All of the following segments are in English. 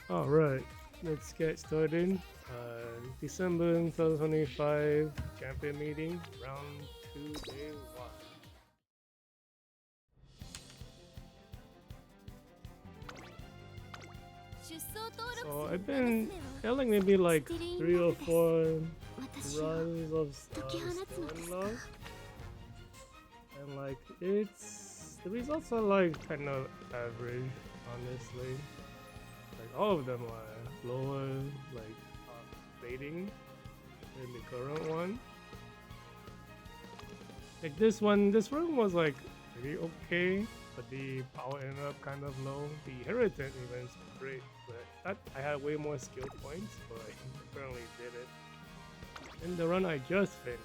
Alright, let's get started. December 2025 champion meeting, round 2, day 1. So I've been failing maybe like 3 or 4 runs of Still in Love. And like the results are like kind of average, honestly. Like all of them are lower, like rating than the current one. Like this run was like pretty okay, but the power ended up kind of low. The inheritance events were great, but I had way more skill points, but I apparently did it. In the run I just finished,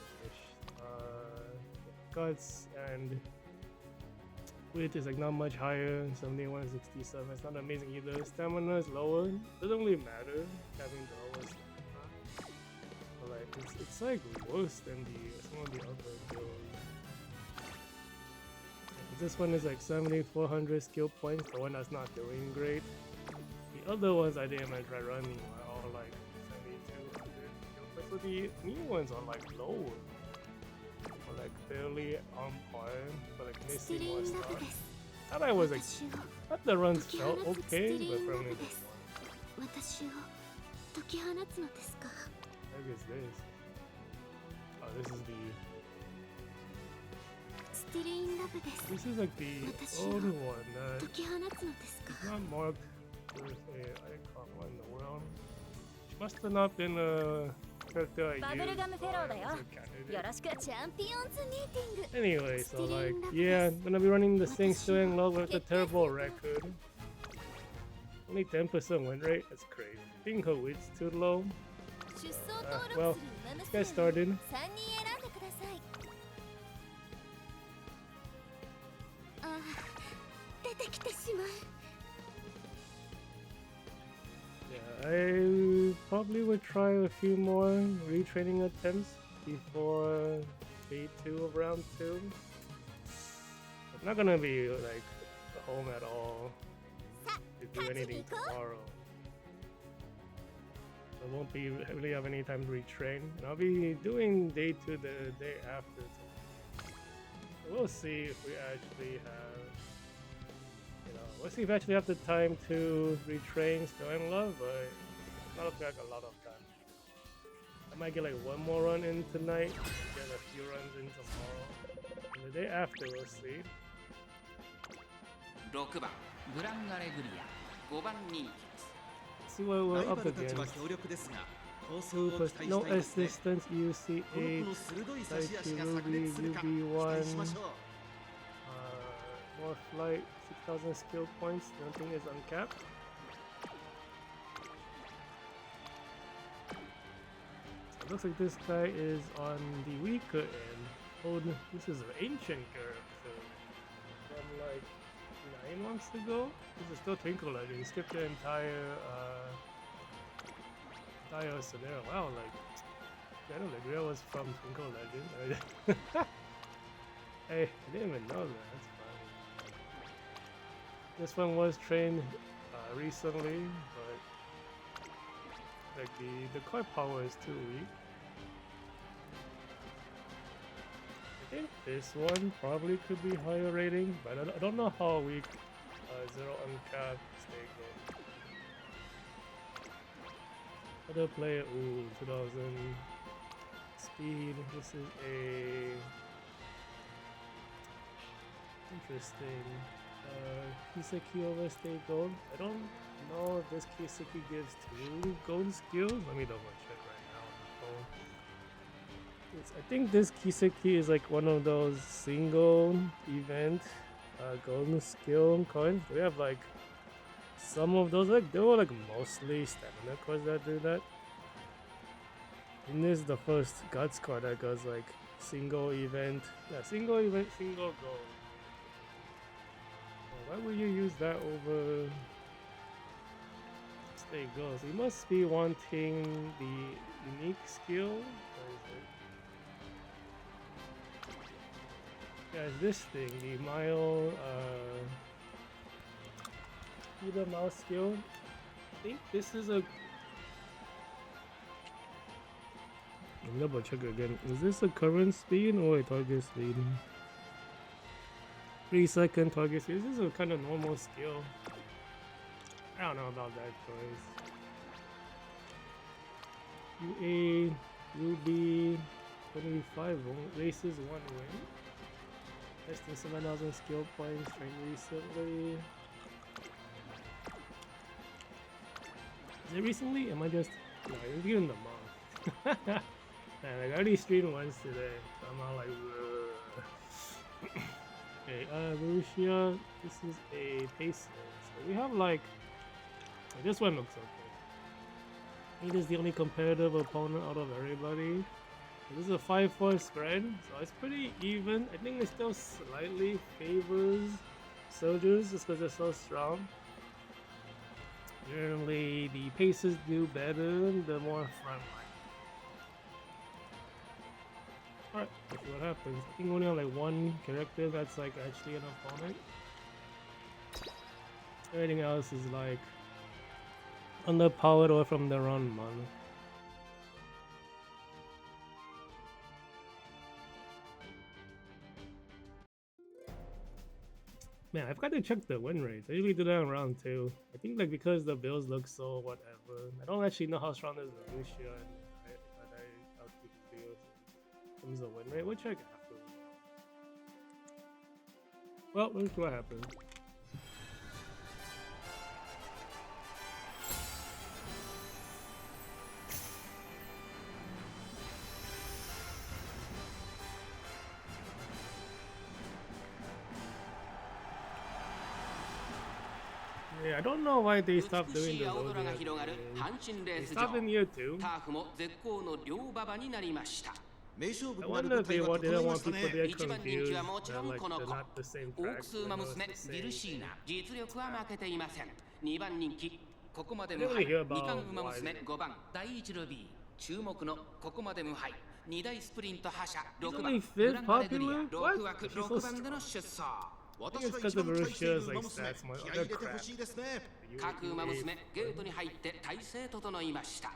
guts and width is like not much higher, 71, 67. It's not amazing either. Stamina is lower. Doesn't really matter having the lowest stamina. But like it's like worse than some of the other builds. This one is like 7,400 skill points, the one that's not doing great. The other ones I didn't even try running are all like 7,200 skill points. So the new ones are like lower. Or like barely on par, but like missing more stuff. Thought I was like, thought the runs felt okay, but probably this one. What is this? Oh, this is this is like the old one that is not marked with a icon. What in the world? Must have not been a character I used. Bubblegum Fellow だよ。よろしく。Champions Meeting. Anyway, so like, yeah, I'm gonna be running this thing still in love with a terrible record. Only 10% win rate? That's crazy. I think her width's too low. Well, let's get started. Yeah, I probably would try a few more retraining attempts before day 2 of round 2. I'm not gonna be like home at all to do anything tomorrow. I won't be really have any time to retrain, and I'll be doing day 2 the day after. So we'll see if we actually have. We'll see if I actually have the time to retrain Still in Love, but it's not looking like a lot of time. I might get like one more run in tonight, and get a few runs in tomorrow. And the day after, we'll see. 6番グランアレグリア5番人気です。 See what we're up against. No assistance, UC8, Daichi Ruby, UB1. More flight, 6,000 skill points, nothing is uncapped. So it looks like this guy is on the weaker end. This is an ancient character from like 9 months ago. This is still Twinkle Legend. He skipped the entire scenario. Wow, like Gran Alegria was from Twinkle Legend. Hey, I didn't even know that. That's fine. This one was trained recently, but like the card power is too weak. I think this one probably could be higher rating, but I don't know how weak Zero Uncapped stay goes. Other player, ooh, 2000 speed. This is a interesting. Kiseki over stay gold. I don't know if this Kiseki gives 2 gold skills. Let me double check right now on the phone. I think this Kiseki is like one of those single event golden skill coins. We have like some of those, like they were like mostly stamina cards that do that. And this is the first guts card that goes like single event. Yeah, single event, single gold. Why would you use that over stay goals? You must be wanting the unique skill. Where is it? Yeah, it's this thing, the mile Peter mouse skill. think this is a. Let me double check again. Is this a current speed or a target speed? 3-second target speed. This is a kind of normal skill. I don't know about that choice. UA, UB, 25 races, 1 win. Less than 7,000 skill points trained recently. Is it recently? Am I just... No, it's been the month. Man, like, I already streamed once today, so I'm not like... Okay, Borussia, this is a pacer. So we have like... This one looks okay. He is the only competitive opponent out of everybody. This is a 5-4 spread, so it's pretty even. I think it still slightly favors soldiers just because they're so strong. Generally, the paces do better the more frontline. Alright, let's see what happens. I think only on like one character that's like actually an opponent. Everything else is like underpowered or from their own mana. Man, I've got to check the win rates. I usually do that in round 2. I think like because the builds look so whatever. I don't actually know how strong this Lucia and I feels in terms of win rate. We'll check after. Well, let's see what happens. Yeah, I don't know why they stopped doing the road. They stopped in year 2. I wonder if they didn't want people to get confused that like they're not the same track. I didn't really hear about why. 注目のここまで無敗2大スプリント覇者 He's 6 only 番グ fifth ランアレグリア popular? 6 What? 枠 She's so 6番での strong. 出走 I think it's because of Marisha's like stats more other crap. 各馬娘ゲートに入って体勢整いました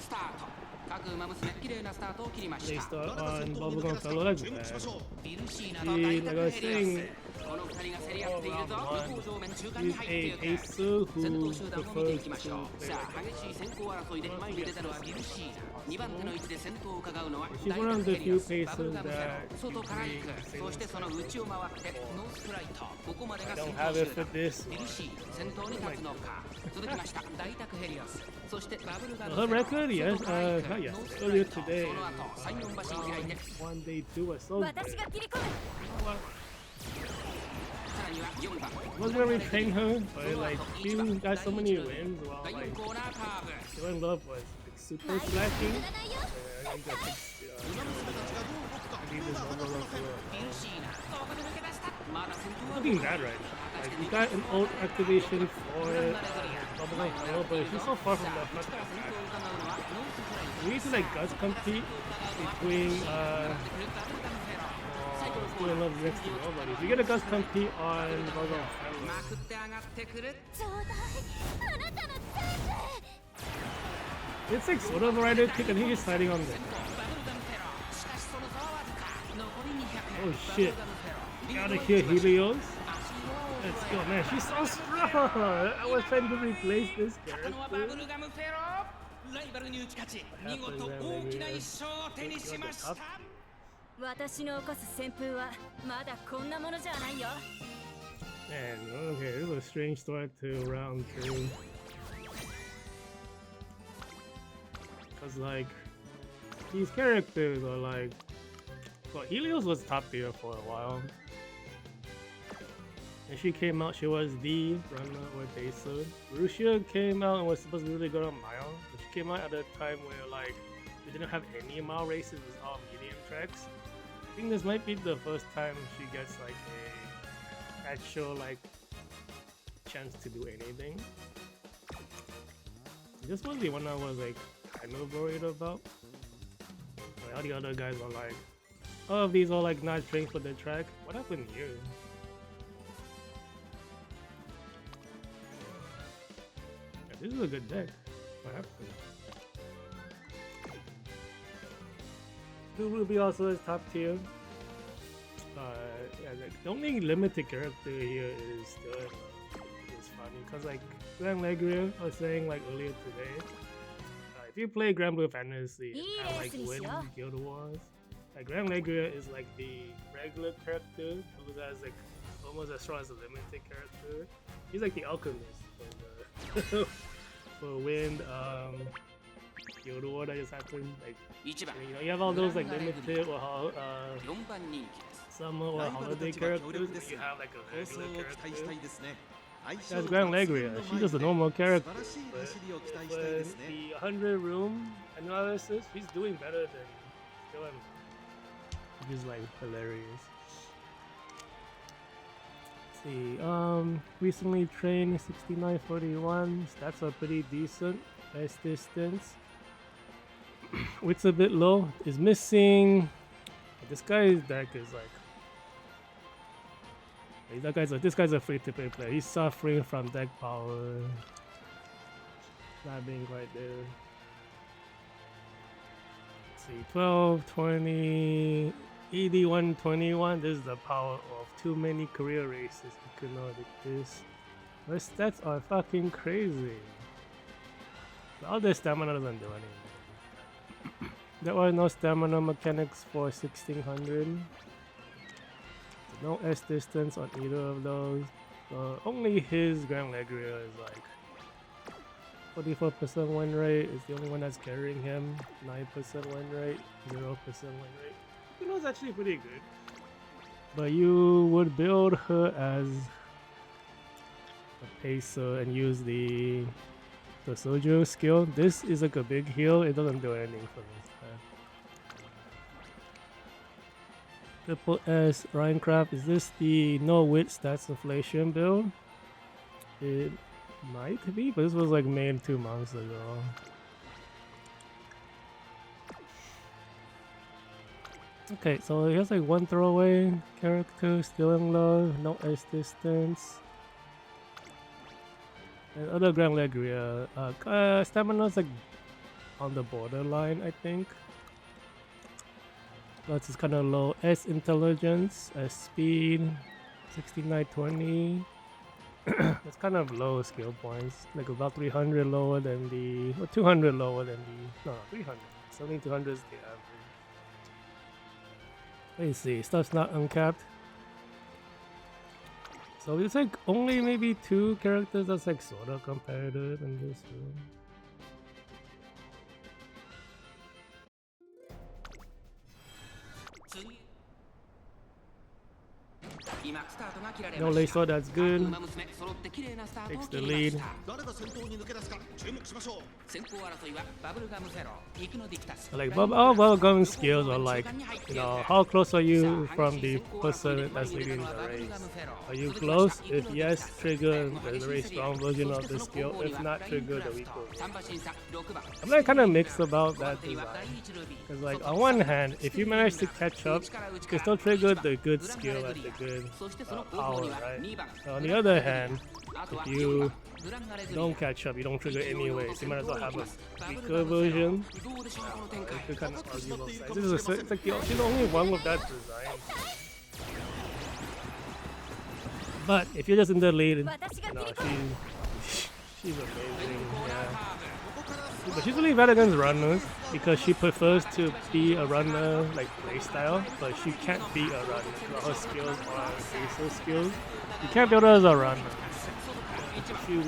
スタート各馬娘綺麗なスタートを切りまし They た start on Bubblegum Fellow like that. ビルシーナの大 See, 宅 like I was ヘリオ saying, スこの2人が競り合っているぞ向こう上面中間に he's 入って a いく pacer 先 who 頭集団を見てい prefers きまし to ょう play さ like あ激しい先行争いで前に出たのはビルシーナ2番手の位置で先頭を伺うのは She's 大 one 宅 of the ヘリ few オスバブル pacers ガムフェロ that 外から行 usually くそしてその内を回ってノースフライトここまでが I 先 don't 頭 have 集 it for 団 this ビル one. シー先頭に立つのか続きました大宅ヘリオスそしてバブルガム Her フェロ record, yes, 外から行く not ノ yes, ースフラ earlier イト today. その後3、4馬身開いて One day two was so good. 私が切り込む What? さらには4番 I was gonna retrain her, but like she got so many wins while 第 like 4コーナーカーブ doing love was like, super 前に進 slacking. らないよ I think I need this Bubblegum Fellow. ビルシーナここで抜け出したまだ先頭は Looking bad right now. Like we got an old activation for Bubblegum Fellow, but she's so far from the front. We need to like guts compete between doing love next to nobody. If you get a guts compete on Bubblegum Fellow. まくって上がってくるちょうだいあなたのチャンス It's like sort of a rider kick. I think he's sliding on the. バブルガムフェローしかしその差はわずか残り200 Oh shit. Gotta hear Helios. Let's go, man. She's so strong. I was trying to replace this 勝ったのはバブ character. ルガムフェローライバルに打ち勝ち見事大きな一勝を手にしました私の起こす旋風はまだこんなものじゃないよ Man, okay, this is a strange start to round 2. Cause like these characters are like, well, Helios was top tier for a while. And she came out, she was the runner with Acer. Rusia came out and was supposed to be really good on Mile. But she came out at a time where like we didn't have any Mile races, it was all medium tracks. I think this might be the first time she gets like a actual like chance to do anything. This was the one I was like kind of worried about. Like, all the other guys are like, oh, these are like not trained for the track. What happened here? This is a good deck. What happened? Blue Ruby also is top tier. Yeah, the only limited character here is funny because like Gran Alegria, I was saying like earlier today, if you play Grand Blue Fantasy and kind of like win Guild Wars, like Gran Alegria is like the regular character who has like almost as strong as a limited character. He's like the alchemist for Wind Guild War that just happened. Like you have all those like limited or summer or holiday characters, and you have like a regular character. That's Gran Alegria. She's just a normal character. But when the 100 room analysis, she's doing better than Dylan, which is like hilarious. Let's see. Recently trained 6941. Stats are pretty decent. Best distance. Wit's a bit low. Is missing. This guy's deck is like. This guy's a free-to-play player. He's suffering from deck power. Not being right there. Let's see, 12, 20, 81, 21. This is the power of too many career races. You could know like this. Their stats are fucking crazy. All their stamina doesn't do anything. There are no stamina mechanics for 1600. No S distance on either of those. Only his Gran Alegria is like 44% win rate. Is the only one that's carrying him. 9% win rate, 0% win rate. You know, it's actually pretty good. But you would build her as a pacer and use the Sojo skill. This is like a big heal. It doesn't do anything for this. Triple S Rhinecraft, is this the no wit stats inflation build? It might be, but this was like made 2 months ago. Okay, so he has like one throwaway character, Stealing Love, no S distance. And other Gran Alegria, stamina's like on the borderline, I think. That's just kind of low. S intelligence, S speed, 6920. That's kind of low skill points. Like about 300 lower than the, or 200 lower than the, no, 300. 7200 is the average. Let's see, stuff's not uncapped. So it's like only maybe 2 characters that's like sort of competitive in this room. No laser, that's good. Takes the lead. Like all Bubblegum skills are like, you know, how close are you from the person that's leading the race? Are you close? If yes, trigger the very strong version of the skill. If not, trigger the weaker version. I'm like kind of mixed about that design. Because like on one hand, if you manage to catch up, you can still trigger the good skill at the good power, right? On the other hand, if you don't catch up, you don't trigger anyway, so you might as well have a weaker version. You could kind of argue both sides. This is it's like she's the only one with that design. But if you're just in the lead, you know, she's amazing. Yeah. But she's really bad against runners because she prefers to be a runner like playstyle, but she can't be a runner. Her skills are pacer skills. You can't build her as a runner.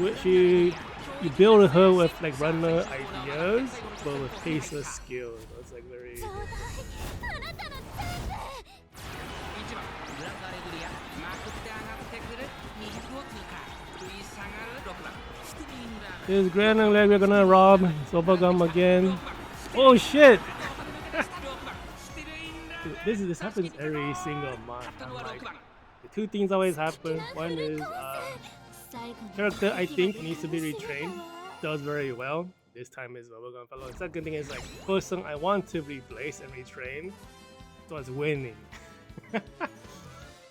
You build her with like runner ideas, but with pacer skills. That's like very. Is Gran Alegria gonna rob Bubblegum again? Oh shit! This happens every single month. I'm like, the 2 things always happen. One is character I think needs to be retrained, does very well. This time is Bubblegum Fellow. The second thing is like person I want to replace and retrain starts winning. Yeah,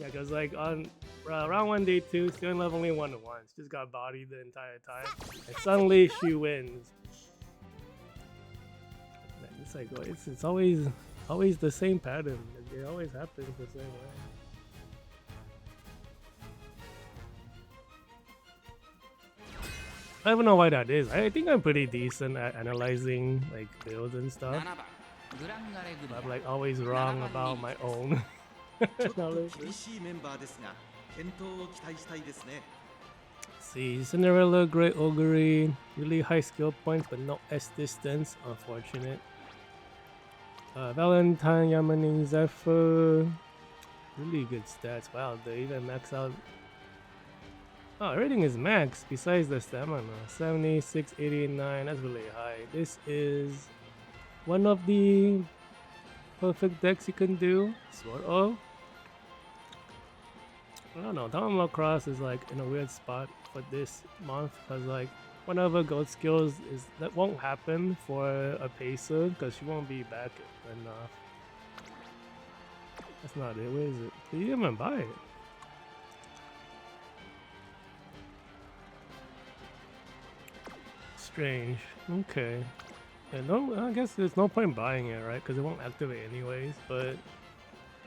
because like on round 1, day 2, still in level only 1 once. Just got bodied the entire time. And suddenly she wins. It's like, it's always the same pattern. It always happens the same way. I don't know why that is. I think I'm pretty decent at analyzing like builds and stuff. 7番グランアレグリ I'm like always wrong about my own ちょっと knowledge. 厳しいメンバーですが、健闘を期待したいですね。 See, Cinderella, Great Augury, really high skill points, but no S distance. Unfortunate. Valentine, Yamanin, Zephyr, really good stats. Wow, they even max out. Oh, everything is max besides the stamina. 76, 89, that's really high. This is one of the perfect decks you can do, sort of. I don't know, Town Cross is like in a weird spot for this month because like whenever gold skills is that won't happen for a pacer because she won't be back enough. That's not it, where is it? You didn't even buy it. Strange. Okay. Yeah, no, I guess there's no point buying it, right? Because it won't activate anyways. But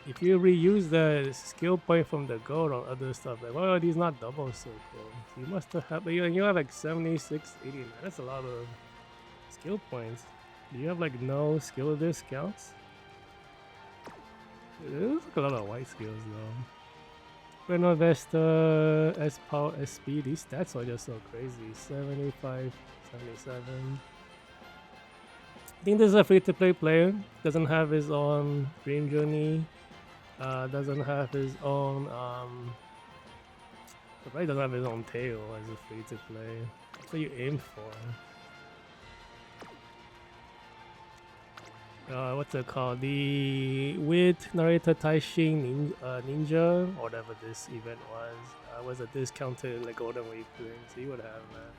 if you reuse the skill point from the gold on other stuff, like, why are these not double circle? So you must have had, but you have like 76, 89. That's a lot of skill points. Do you have like no skill discounts? There's like a lot of white skills though. Reno Vesta, S Power, S Speed, these stats are just so crazy. 75, 77. I think this is a free-to-play player. Doesn't have his own Dream Journey. Doesn't have his own probably doesn't have his own tail as a free-to-play. That's what you aim for. What's it called? The with narrator Taishin Ninja, or whatever this event was a discounted like Golden Week thing, so you would have that.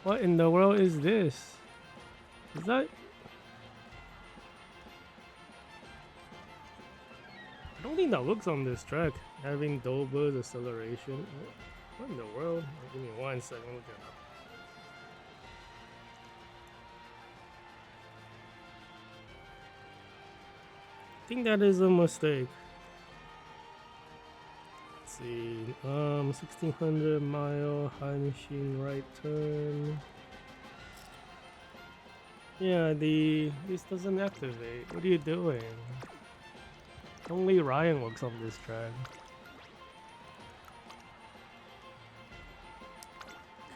What in the world is this? Is that? I don't think that works on this track. Having Dober's acceleration. What in the world? Give me 1 second. Look it up. I think that is a mistake. Let's see. 1600 mile high machine right turn. Yeah, this doesn't activate. What are you doing? Only Ryan works on this track.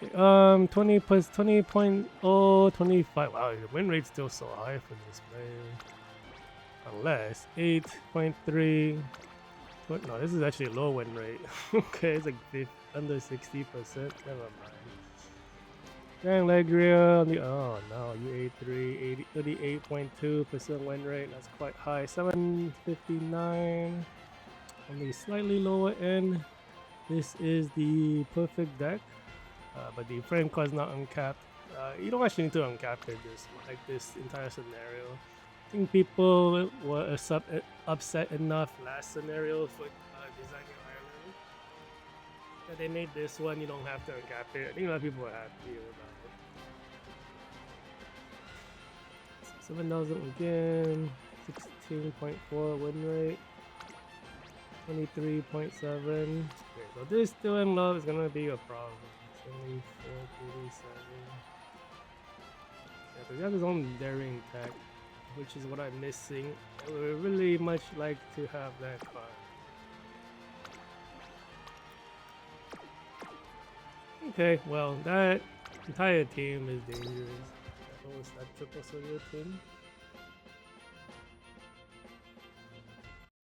Okay, 20 plus 20.0, 25. Wow, the win rate's still so high for this player. Unless 8.3. No, this is actually a low win rate. Okay, it's like under 60%. Never mind. Gran Alegria on the oh no, UA3 38.2% win rate. That's quite high. 759 on the slightly lower end. This is the perfect deck, but the frame card is not uncapped. You don't actually need to uncap it this entire scenario. I think people were upset enough last scenario for designing Ireland that they made this one. You don't have to uncap it. I think a lot of people were happy about it. 7,000 again. 16.4 win rate. 23.7. Okay, so this still in love is gonna be a problem. 74.37. Yeah, but he has his own daring tech, which is what I'm missing. I would really much like to have that card. Okay, well, that entire team is dangerous. That triple solo team.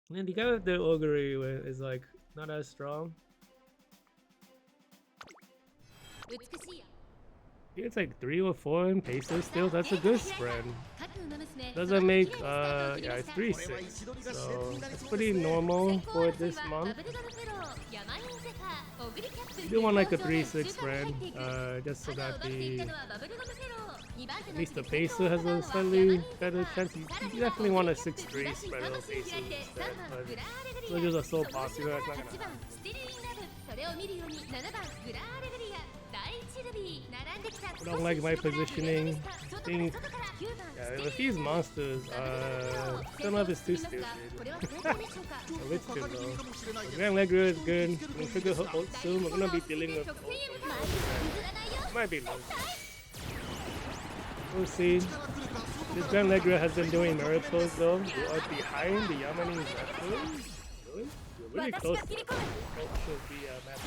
And the guy with the augury is like not as strong. It's like 3 or 4 in paces still. That's a good spread. Doesn't make yeah, it's 3-6. So it's pretty normal for this month. You do want like a 3-6 spread, just so that at least the pacer has a slightly better chance. You definitely want a 6-3 spread of pacer instead, but soldiers are so popular, it's not gonna happen. I don't like my positioning. I think, yeah, with these monsters, some of it's too stupid. A bit too low. Gran Alegria is good. We'll trigger her ult soon. We're gonna be dealing with ult. Might be low. We'll see. This Gran Alegria has been doing miracles though. You are behind the Yamani's actually. Really? You're really close. That should be a match.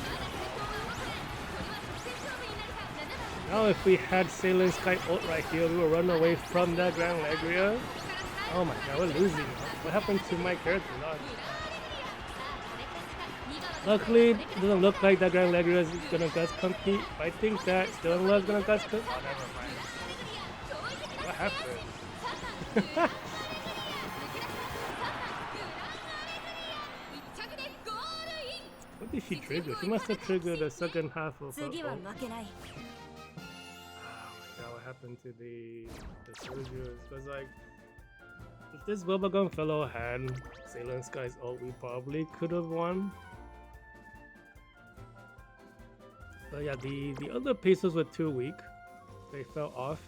Now if we had Sailor Sky ult right here, we will run away from that Gran Alegria. Oh my god, we're losing. What happened to my character? Luckily, it doesn't look like that Gran Alegria is gonna guts compete. I think that Stillingwell is gonna guts compete. Oh, never mind. What happened? What did she trigger? She must have triggered the second half of her ult. What happened to the soldiers? Because like, if this Bubblegum Fellow had Sailor Sky's ult, we probably could have won. But yeah, the other pieces were too weak. They fell off,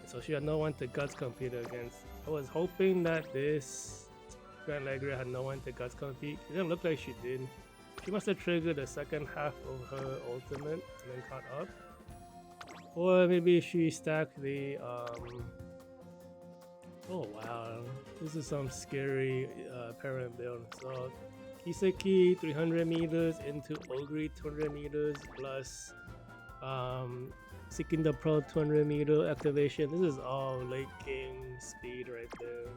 so she had no one to guts compete against. I was hoping that this Gran Alegria had no one to guts compete. It didn't look like she did. She must have triggered the second half of her ultimate and then caught up. Or maybe she stacked the oh wow, this is some scary parent build. So Kiseki 300 meters into Ogre 200 meters plus Seeking the Pro 200 meter activation. This is all late game speed right there.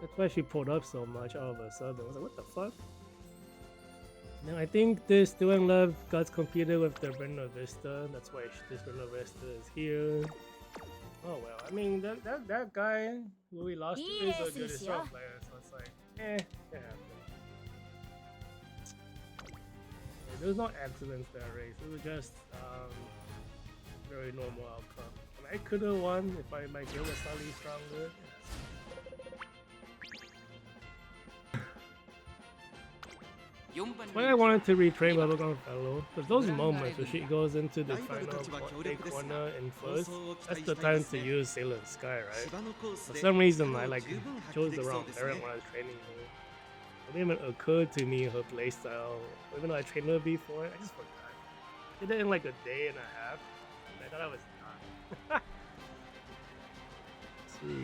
That's why she pulled up so much all of a sudden. I was like, what the fuck? Now I think this Doing Love got competed with the Brenda Vista. That's why this Brenda Vista is here. Oh well, I mean that guy who we lost to is a good strong player, so it's like, it happened. There was no accidents that race. It was just very normal outcome. And I could have won if my guild was slightly stronger. Why I wanted to retrain Bubblegum Fellow, because those moments where she goes into the final corner in first, that's the time to use Sailor Sky, right? For some reason I like chose the wrong parent when I was training her. It didn't even occur to me her playstyle, even though I trained her before, I just forgot. I did it in like a day and a half, and I thought I was done. Let's see,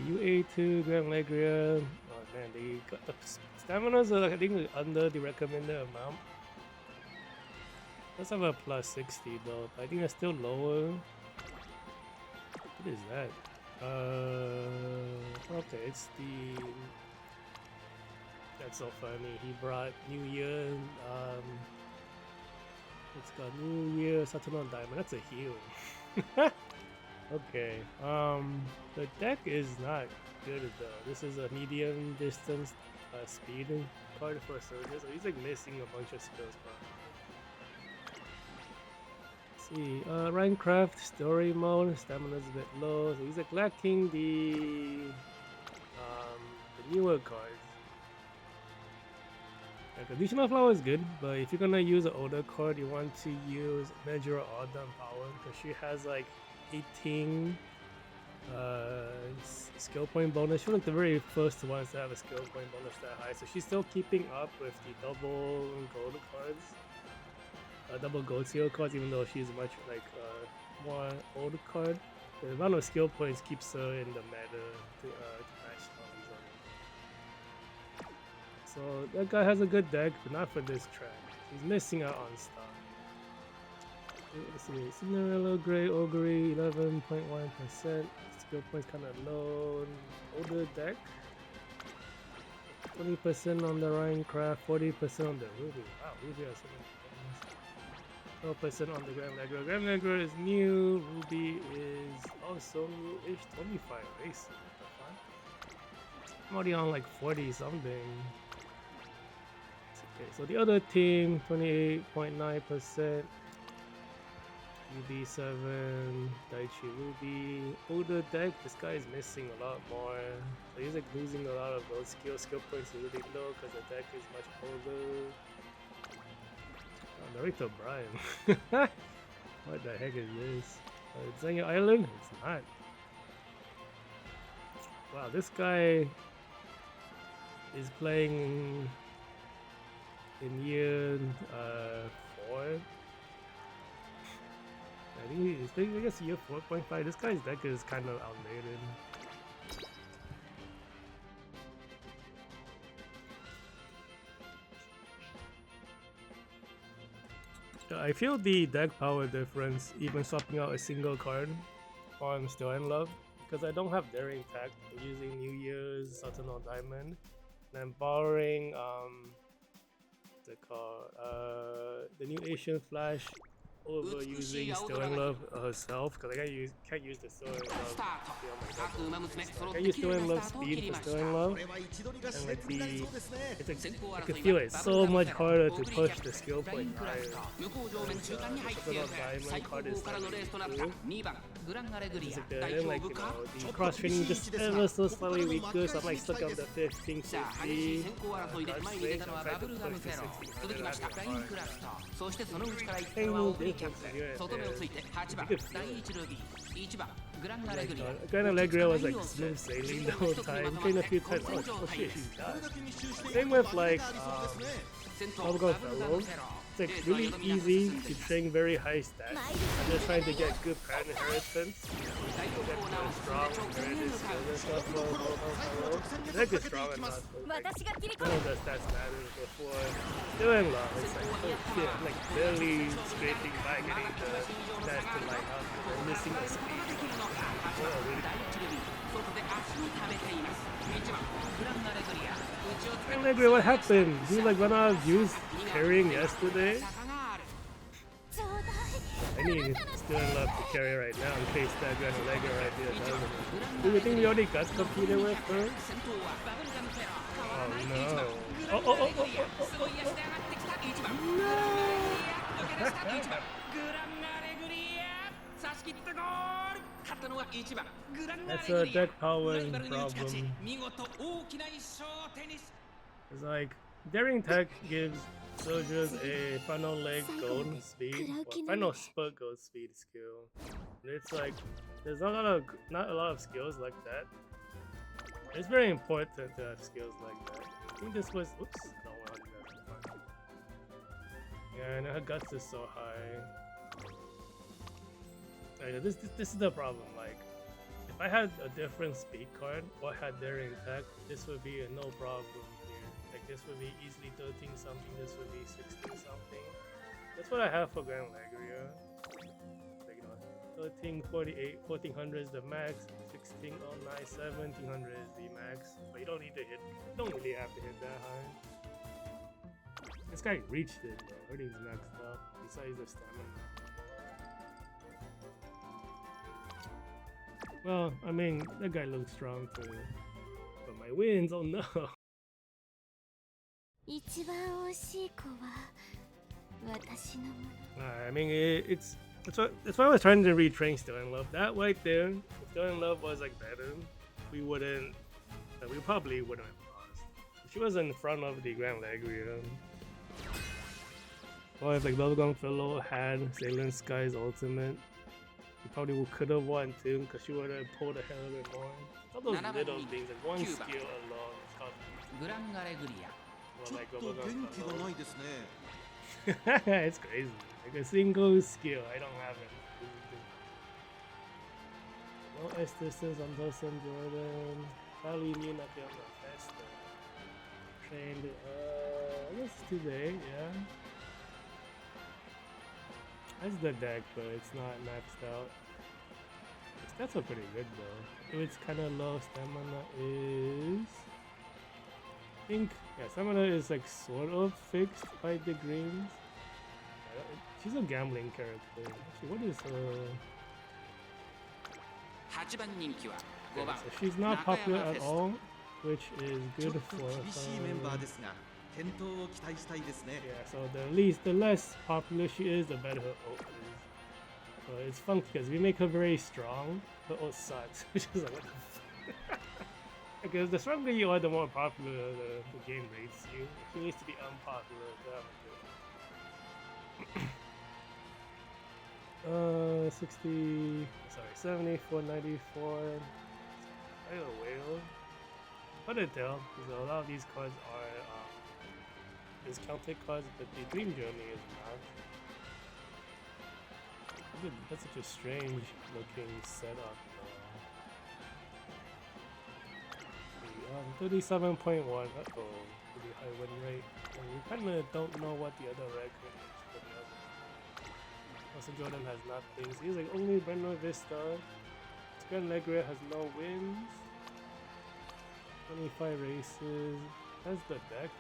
UA2, Gran Alegria. Oh man, the staminas are I think under the recommended amount. Let's have a plus 60 though, but I think that's still lower. What is that? Okay, it's the... That's so funny. He brought New Year. It's got New Year, Saturn on Diamond. That's a heal. Okay. The deck is not good though. This is a medium distance speed card for Soldier, so he's like missing a bunch of skills. Let's see. Minecraft story mode. Stamina's a bit low, so he's like lacking the newer cards. Conditional Flower is good, but if you're gonna use an older card, you want to use Measure Autumn Power because she has like 18 skill point bonus. She's like the very first ones to have a skill point bonus that high, so she's still keeping up with the double gold cards, double gold seal cards, even though she's much like more old card. The amount of skill points keeps her in the meta to match all these others. So that guy has a good deck, but not for this track. He's missing out on stuff. Let's see, Cinderella, Grey, Ogre, 11.1%. Skill points kind of low. Older deck. 20% on the Minecraft, 40% on the Ruby. Wow, Ruby has so many 0% on the Gran Alegria. Gran Alegria is new. Ruby is also new-ish. 25 races. What the fuck? I'm already on like 40 something. Okay, so the other team, 28.9%. UB7, Daichi Ruby. Older deck, this guy is missing a lot more. So he's like losing a lot of those skill points are really low because the deck is much older. Oh, Naruto Brian. What the heck is this? It's on your island? It's not. Wow, this guy is playing in year 4. I think he's playing, I guess, year 4.5. This guy's deck is kind of outdated. I feel the deck power difference, even swapping out a single card while I'm still in love, because I don't have Daring Tact. I'm using New Year's, Saturnal Diamond, and I'm borrowing the new Asian Flash over using Still in Love herself, because I can't use the Still in Love to be on my deck. I can't use Still in Love speed for Still in Love, and like I can feel it's so much harder to push the skill point higher. Diamond card is the cross training just ever so slightly weaker, so I'm like stuck on the 15, 60. Gran Alegria was like smooth sailing the whole time. Trained a few times. Oh shit, she's died. Same with like Bubblegum Fellow. It's like really easy to train very high stats. I'm just trying to get good parent inheritance. Get strong inheritance skills and stuff. The deck is strong enough. None of the stats matters before. Still in love. It's like, oh shit, I'm like barely scraping by getting the stats to line up. I'm missing the speed. Gran Alegria, what happened? Did you like run out of juice carrying yesterday? I need Still in Love to carry right now in case that Gran Alegria right here doesn't. Do you think we already got competed with her? Oh no. Oh. That's a deck power problem. It's like Daring Tech gives soldiers a final leg gold speed, or final spurt gold speed skill. And it's like there's not a lot of skills like that. It's very important to have skills like that. I think this was oops, no one. Yeah, and her guts is so high. This is the problem. Like, if I had a different speed card or had Daring Tech, this would be a no problem here. Like, this would be easily 13 something. This would be 16 something. That's what I have for Gran Alegria. Like, 13, 48, 1400 is the max. 16, 09, 1700 is the max. But you don't need to hit. You don't really have to hit that high. This guy reached it though. Everything's maxed out. Besides the stamina. Well, I mean, that guy looks strong too. But my wins, oh no. I mean, that's why I was trying to retrain Still in Love. That right there, if Still in Love was like better, we probably wouldn't have lost. She was in front of the Gran Alegria. Or if like Bubblegum Fellow had Sailor Sky's ultimate, we probably could have won too, because she would have pulled a hell of it more. All those little things, like one skill alone, it's like Bubblegum Fellow. It's crazy. Like a single skill, I don't have it. No S distance on Dawson Jordan. Probably new Nakayama Festa. Trained, I guess today, yeah. That's the deck, but it's not maxed out. Stats are pretty good though. If it's kind of low, stamina is... I think, yeah, stamina is like sort of fixed by the greens. She's a gambling character. Actually, what is her? 8番人気は5 Okay, 番 so she's not 中 popular 山 at フェス all, which is ちょっ good と for 厳しいメンバー her. ですが健闘を期待したいですね Yeah, so the less popular she is, the better her ult is. So it's fun because we make her very strong. Her ult sucks, which is like what the fuck? Because the stronger you are, the more popular the game rates you. She needs to be unpopular to have a good. 60, sorry, 74.94. I got a whale. What a tell, because a lot of these cards are discounted cards, but the Dream Journey is not. That's such a strange looking setup. 37.1. Uh-oh, pretty high win rate. And we kind of don't know what the other record is for the other. Also, Jordan has nothing. So he's like only Buena Vista. Gran Alegria has no wins. 25 races. That's the deck.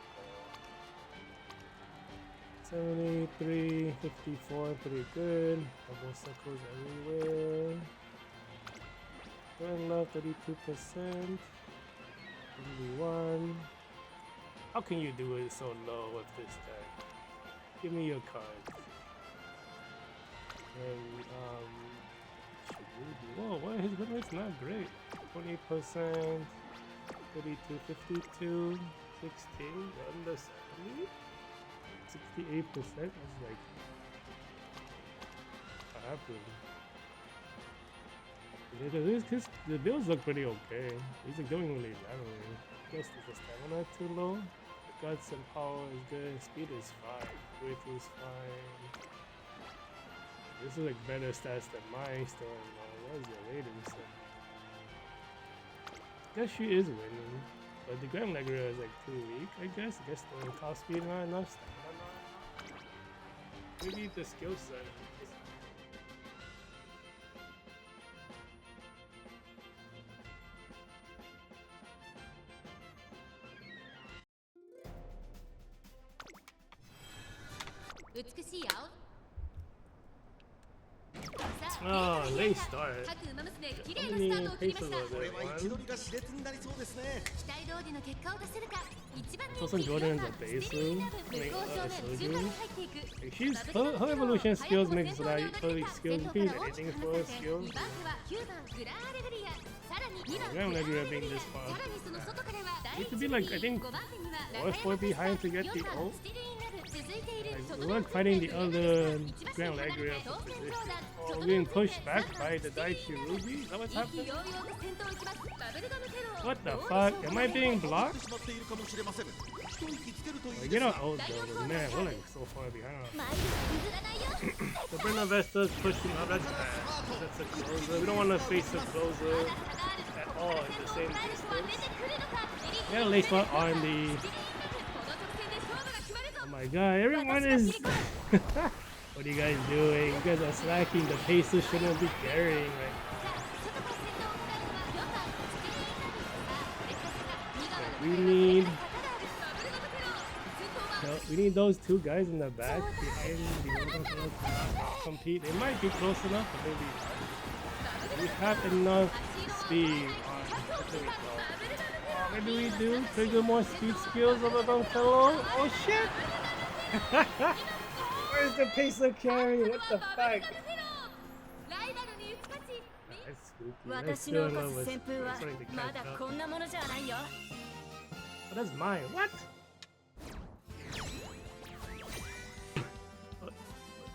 73, 54, pretty good. Double circles everywhere. Going love 32%. 71. How can you do it so low with this deck? Give me your cards. And whoa, what his win rate's not great. 20%, 32, 52, 16, under 70, 68%. That's like what happened. The builds look pretty okay. He's like doing really badly. I guess the stamina too low. The guts and power is good. Speed is fine. Width is fine. This is like better stats than mine still. What is your rating? So I guess she is winning. But the Gran Alegria is like too weak, I guess. I guess the top speed not enough. Stamina not enough. Maybe the skill set. Oh, late start. How many paces was これ it? は位 One? 置取りが熾烈になりそうですね So some Jordan's a bases. Like, Soju. Like, her evolution skills make it so that her skills you can use anything for her skills. Gran Alegria being this far. You have to be like, I think, 4 behind to get the ult. Like, we're like fighting the other Gran Alegria for position. Oh, we're being pushed back by the Daichi Ruby? Is that what's happening? What the fuck? Am I being blocked? しまっているかもしれません一息つけるといい Like, で you す know, oh, man, we're like so far behind. The Buena Vesta's pushing up. That's bad. That's a closer. We don't want to face a closer at all in the same distance. We gotta lace one on the. Oh my god, everyone is. What are you guys doing? You guys are slacking. The pacers shouldn't be carrying right now. We need. No, we need those two guys in the back behind the Bubblegum Fellow to compete. They might be close enough, but maybe not. We have enough speed on. Oh, maybe we do trigger more speed skills of Bubblegum Fellow. Oh shit! Where's the pacer carry? What the fuck? That's spooky. That's 私 still の in 起こ love す with 旋風は starting to ま catch だ up. こんなものじゃないよ Oh, that's mine. What?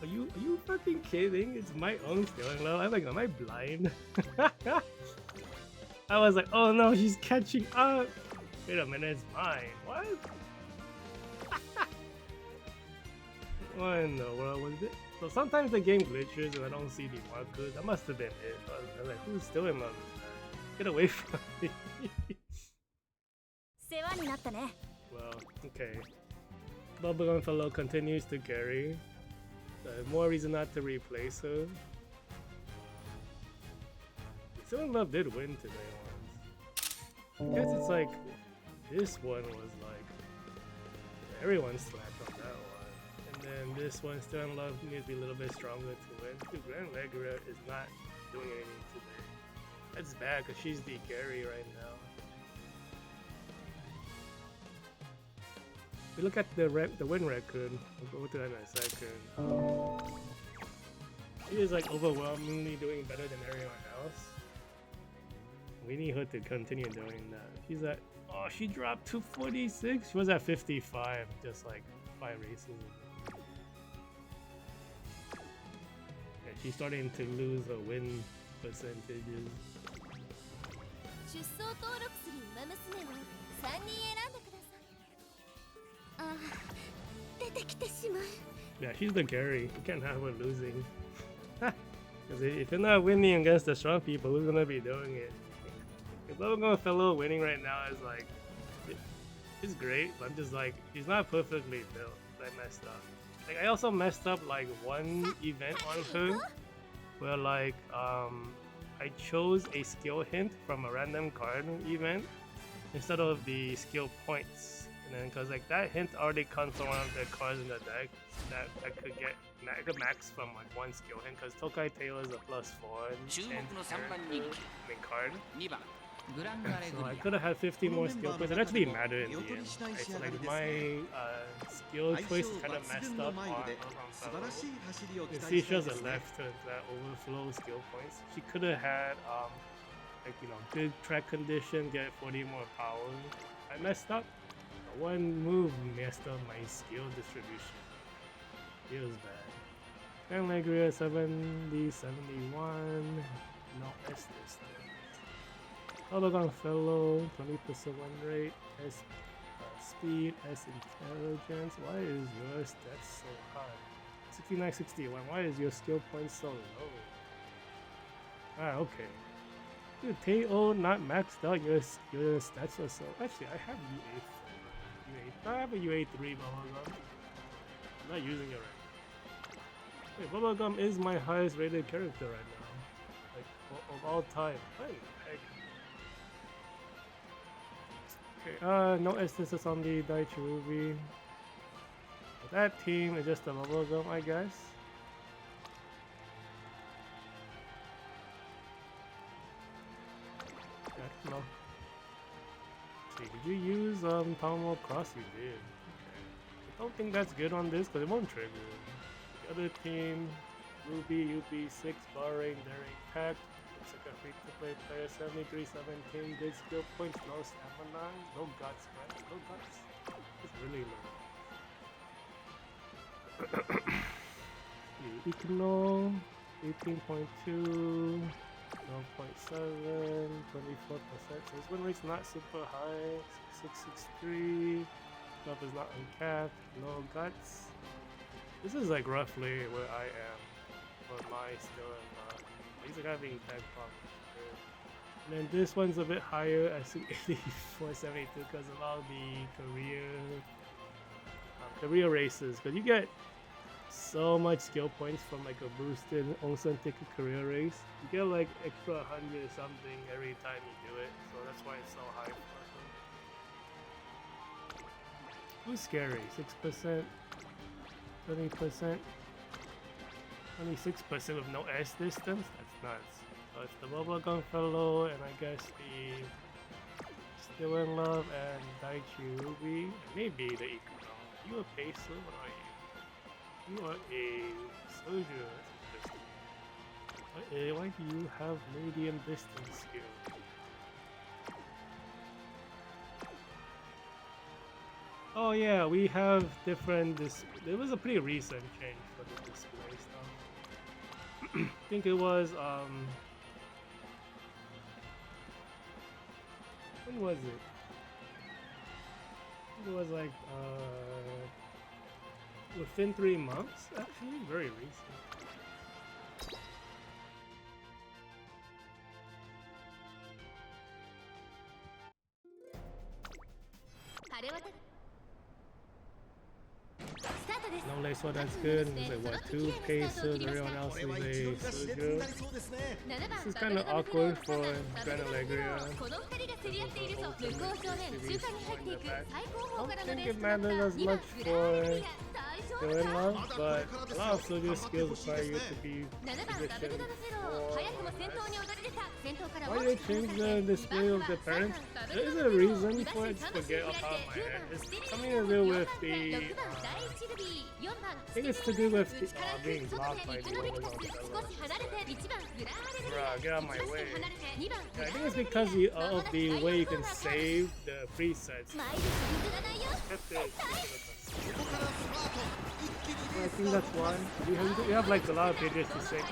Are you fucking kidding? It's my own scaling level. I'm like, am I blind? I was like, oh no, she's catching up. Wait a minute, it's mine. What? What in the world was it? So sometimes the game glitches and I don't see the markers. That must have been it. I was like, who's still in love with that? Get away from me. 世話になったね Well, okay. Bubblegum Fellow continues to carry. More reason not to replace her. Still in Love did win today once. I guess it's like this one was like everyone slapped on that one. And Then this one still in love needs to be a little bit stronger to win. Dude, Gran Alegria is not doing anything today. That's bad because she's the carry right now. We look at the win record. We'll go to that in a second. She is like overwhelmingly doing better than everyone else. We need her to continue doing that. She's at, oh, she dropped to 46. She was at 55 just like 5 races ago. Yeah, she's starting to lose her win percentages. 出走登録する馬娘を3人選んでください。ああ、出てきてしまう。 Yeah, she's the carry. You can't have her losing. Because if you're not winning against the strong people, who's gonna be doing it? If Bubblegum Fellow winning right now is like, it's great, but I'm just like, he's not perfectly built. I messed up. Like I also messed up like one event on her, where like I chose a skill hint from a random card event instead of the skill points. And then because like that hint already comes from one of the cards in the deck that I could get max from like one skill hint because Tokai Tail is a +4 and card. 2番グランアレグ So I リ could have had 50 more skill points. It actually mattered in the end. Right? So like my skill choice kind of messed up on You see, she has a left turn that overflow skill points. She could have had like good track condition, get 40 more power. I messed up. One move messed up my skill distribution. It was bad. Gran Alegria 70, 71. No S this time. Bubblegum Fellow, 20% win rate, S speed, S intelligence. Why is your stats so high? 69, 61. Why is your skill point so low? Ah, okay. Dude, Teo not maxed out. Your stats are so. Actually, I have UA4. I have a UA3 Bubblegum. I'm not using it right now. Wait, Bubblegum is my highest rated character right now. Like, of all time. What the heck? Okay, no instances on the Daichi Ruby. That team is just a Bubblegum, I guess. Yeah, no. See, did you use Tomo Cross? You did. Okay. I don't think that's good on this because it won't trigger. The other team, Ruby, UP6, Barring, Daring Tech. Looks like a free-to-play player, 73-17, good skill points, no stamina, no guts, right? No guts. It's really low. Econo, 18.2, 0.7, 24%. So his win rate's not super high. 663. Stuff is not uncapped. No guts. This is like roughly where I am for my skill and he's like having tag problems. And then this one's a bit higher at 84.72 because of all the career races. Because you get so much skill points from like a boosted Onsen ticket career race. You get like extra 100 something every time you do it. So that's why it's so high for him. Who's scary? 6%, 20%. 26% with no S distance? That's nuts. So it's the Bubblegum Fellow and I guess the Still in Love and Daichi Ruby. And maybe the Ikuno. You a Pacer? What are you? You are a Soldier. That's interesting. Why do you have medium distance skill? Oh yeah, we have different there was a pretty recent change for the display stuff. I think it was when was it? I think it was like within 3 months actually, very recent. No Alright, so that's good. There's like what, 2 paces, everyone else is a Suju. This is kind of awkward for Gran Alegria. I don't think it matters as much for Doing Love, but a lot of Suju skills require you to be positioned for... Why did they change the display of the parents? There is a reason for it, forget off my head. It's something to do with the... I think it's to do with the, being blocked by the Bubblegum Fellow. Bruh, get out of my way. Yeah, I think it's because of the way you can save the presets. I think that's why. You have like a lot of pages to save.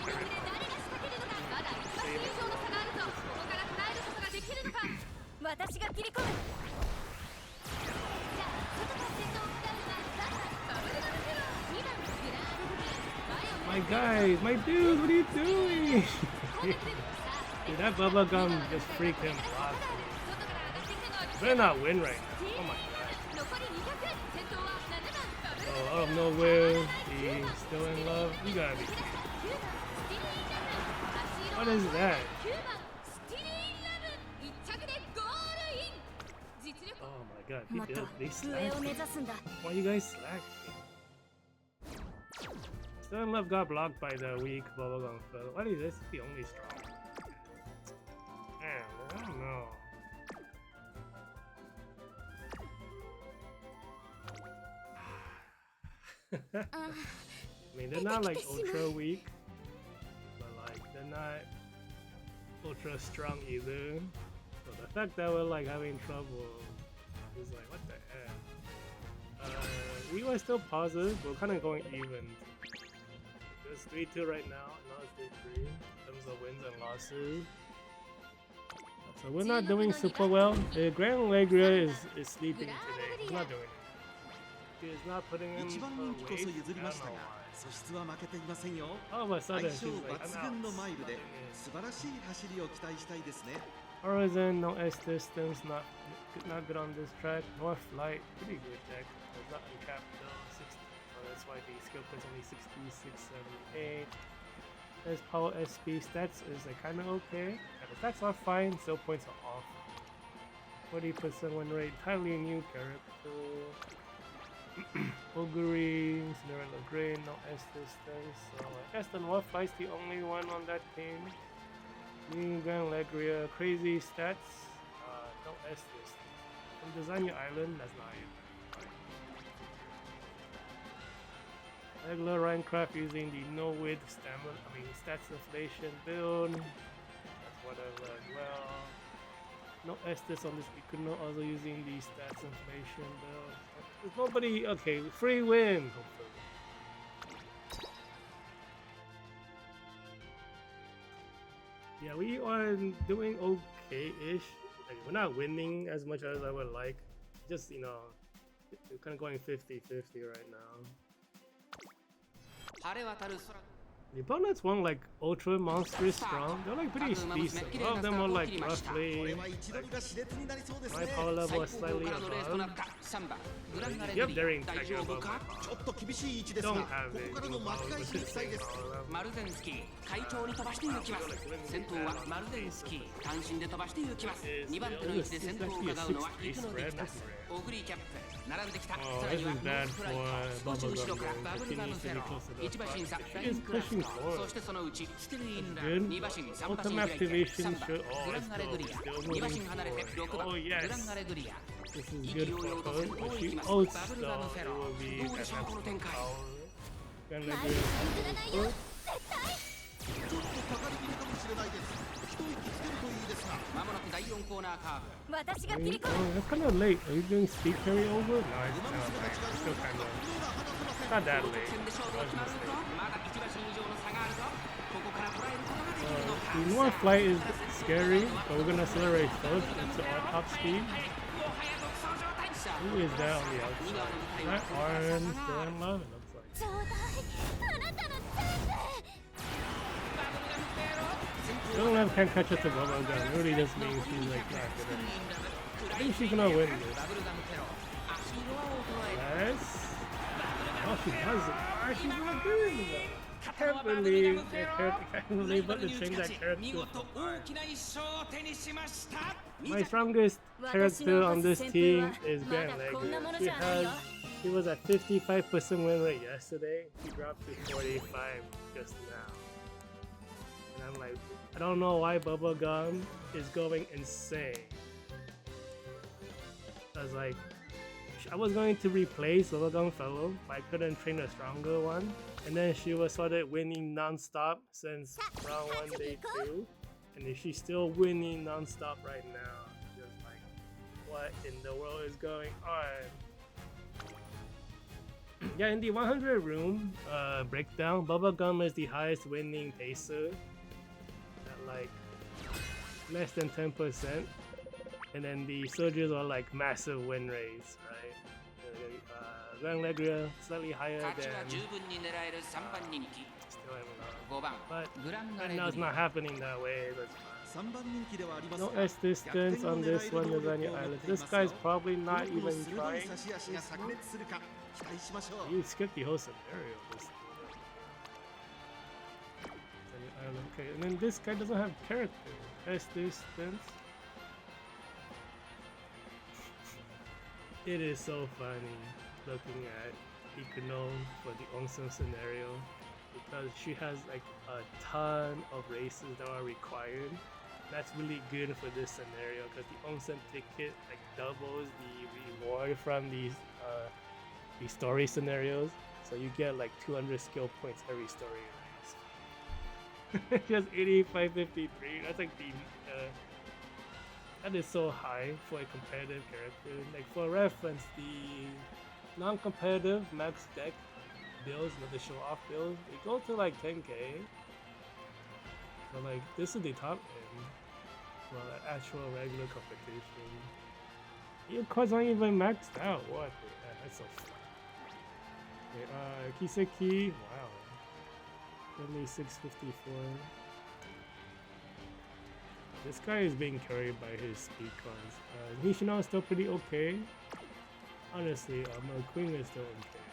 My guys, my dude, what are you doing? Dude, that bubblegum just freaked him out. Better not win right now. Oh my god. Oh, out of nowhere, he's still in love. You gotta be kidding. What is that? Oh my god, they slacked. Why you guys slack? Still in Love got blocked by the weak Bubblegum Fellow. What is this? The only strong. Man, I don't know. I mean, they're not like ultra weak, but like they're not ultra strong either. So the fact that we're like having trouble is like, what the heck? We were still positive. We're kind of going even. It's 3-2 right now. Now it's 3-3 in terms of wins and losses. So we're not doing super well. Gran Alegria is sleeping today. He's not doing it. He is not putting in weight. I don't know why. All of a sudden, she's like, I'm out. Horizon, no S distance, not good on this track. North Light, pretty good deck. It's not uncapped though. 60. Oh, that's why the skill points only 66, 78. His power SP stats is like kind of okay. And the stats are fine, still points are off. 40% win rate, entirely new character. Oguri, Cinderella Grey, no S distance. So I guess the North Light's the only one on that team. New Gran Alegria, crazy stats, no S distance. From Design Your Island, that's not it. Regular Minecraft using the no width stamina, stats inflation build. That's whatever as well. No Estes on this, we could not also using the stats inflation build. There's nobody, okay, free win, hopefully. Yeah, we are doing okay-ish. Like, we're not winning as much as I would like. Just, we're kind of going 50-50 right now. The opponents weren't like ultra monstrous strong. They're like pretty decent. A lot of them are like roughly my power level is slightly above. You have daring tech above my power. Don't have it. Oh, this is bad for Bubblegum. He needs to be close to the front. He is pushing forward. That's good. Ultimate activation should... Oh, let's go. Still moving forward. Oh, yes. This is good for her. If she ults, though, it will be enhancement power. Gran Alegria. That's kind of late. Are you doing speed carry over? No, it's still kind of not that late. The North Flight is scary, but we're gonna accelerate first into our top speed. Who is that on the outside? Is that Arn still in love? It looks like. Bubblegum can't catch up to Bubblegum. It really just means she's like not good at it. I think she's gonna win this. Yes. Oh, she doesn't. Oh, she's not good. I can't believe that character. I can't believe what to change that character. My strongest character on this team is Gran Alegria. She was at 55% win rate yesterday. She dropped to 45 just now. And I'm like, I don't know why Bubblegum is going insane. I was like, I was going to replace Bubblegum Fellow, but I couldn't train a stronger one. And then she was started winning non-stop since round 1, day 2. And she's still winning non-stop right now. Just like, what in the world is going on? Yeah, in the 100 room breakdown, Bubblegum is the highest winning pacer at like less than 10%. And then the soldiers are like massive win rates, right? Gran Alegria slightly higher than still but right now it's not happening that way. That's fine. No S distance on this one, Lasagna Island. This guy's probably not even trying. You skipped the whole scenario. Okay, and then this guy doesn't have character. S distance. It is so funny looking at Ikuno for the onsen scenario because she has like a ton of races that are required. That's really good for this scenario because the onsen ticket like doubles the reward from these story scenarios. So you get like 200 skill points every story race. Just 8553. That's like the that is so high for a competitive character. Like for reference, the non-competitive max deck builds, not the show-off builds, they go to like 10k. So like this is the top end for like actual regular competition. Your cards aren't even maxed out. What? Yeah, that's so fun. Okay, Kiseki, wow. Only 654. This guy is being carried by his speed cards. Nishino is still pretty okay. Honestly, Queen is still okay.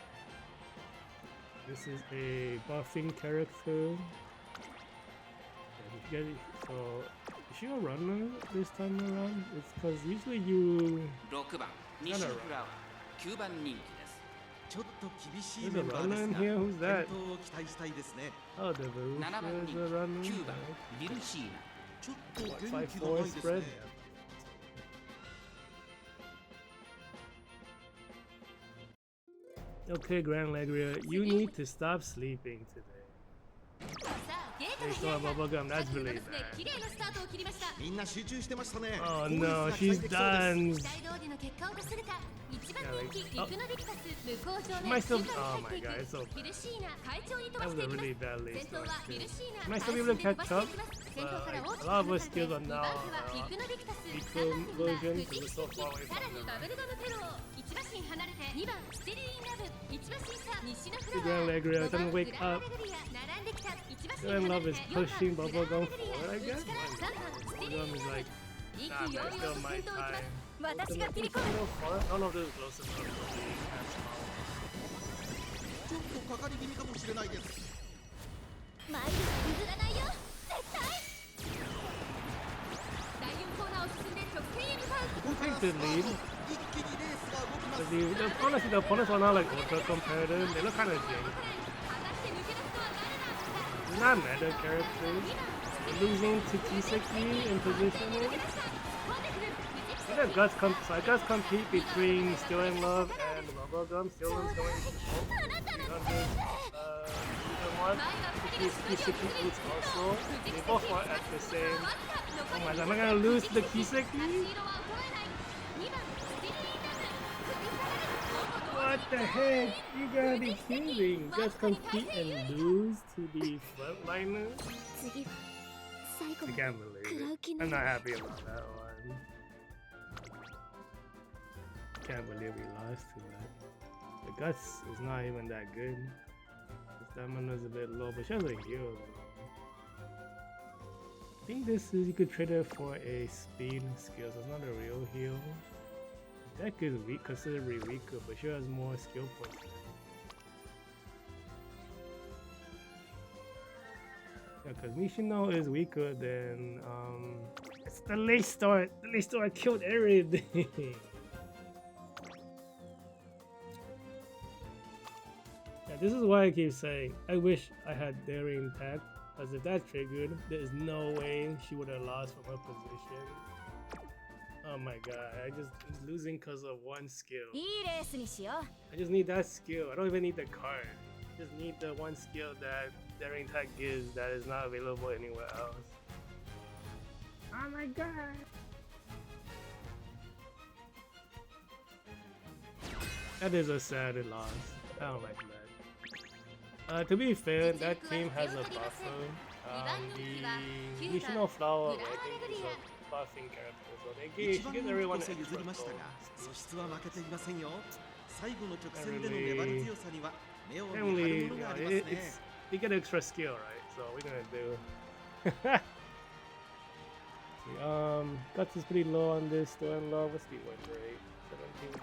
This is a buffing character. So, is she a runner this time around? It's because usually you... Not a runner. There's a runner in here? Who's that? Oh, the Veruca is a runner. What, 5-4 spread? Okay, Gran Alegria, you need to stop sleeping today. Hey, so Bubblegum, that's really bad. Oh no, she's done. Yeah, like, oh. Might still, oh my god, it's so bad. That was a really bad late start too. She might still be able to catch up, but like, a lot of her skills are now weaker versions because we're so far away from them. Gran Alegria doesn't wake up. Still Love is pushing Bubblegum forward, I guess? Bubblegum is like, nah man, it's still my time. None of this is close enough for me. Who takes the lead? Honestly, the opponents are not like ultra competitive. They look kind of janky. They're not meta characters. They're losing to Kiseki in positioning. I guess compete between Still in Love and Bubblegum. Still Love's going to 300. Kiseki is also. They both are at the same. Oh my god, am I gonna lose to the Kiseki? What the heck? You gotta be kidding. Just compete and lose to the frontliners? I can't believe it. I'm not happy about that one. Can't believe we lost to that. The Guts is not even that good. The stamina is a bit low, but she has a heal. I think this is, you could trade it for a speed skill, so it's not a real heal. The deck is weak, considerably weaker, but she has more skill points. Because Nishino is weaker than it's the late start. The late start killed everything. Yeah, this is why I keep saying I wish I had daring tech, because if that triggered, there's no way she would have lost from her position. Oh my god, I'm losing because of one skill. いいレースにしよう。 I just need that skill. I don't even need the card. I just need the one skill that daring tech gives that is not available anywhere else. Oh my god. That is a sad loss. I don't like that. To be fair, that team has a buffer. The Nishino Flower, I think, is a buffing character, so they she gives everyone extra 譲りましたが goals. 素質は負けていませんよ。最後の直線での粘り強さには目を見張 Family, る you もの know, がありますね。 you get extra skill, right? So we're gonna do. See, Guts is pretty low on this. Still in low. What's the win rate? 17.1.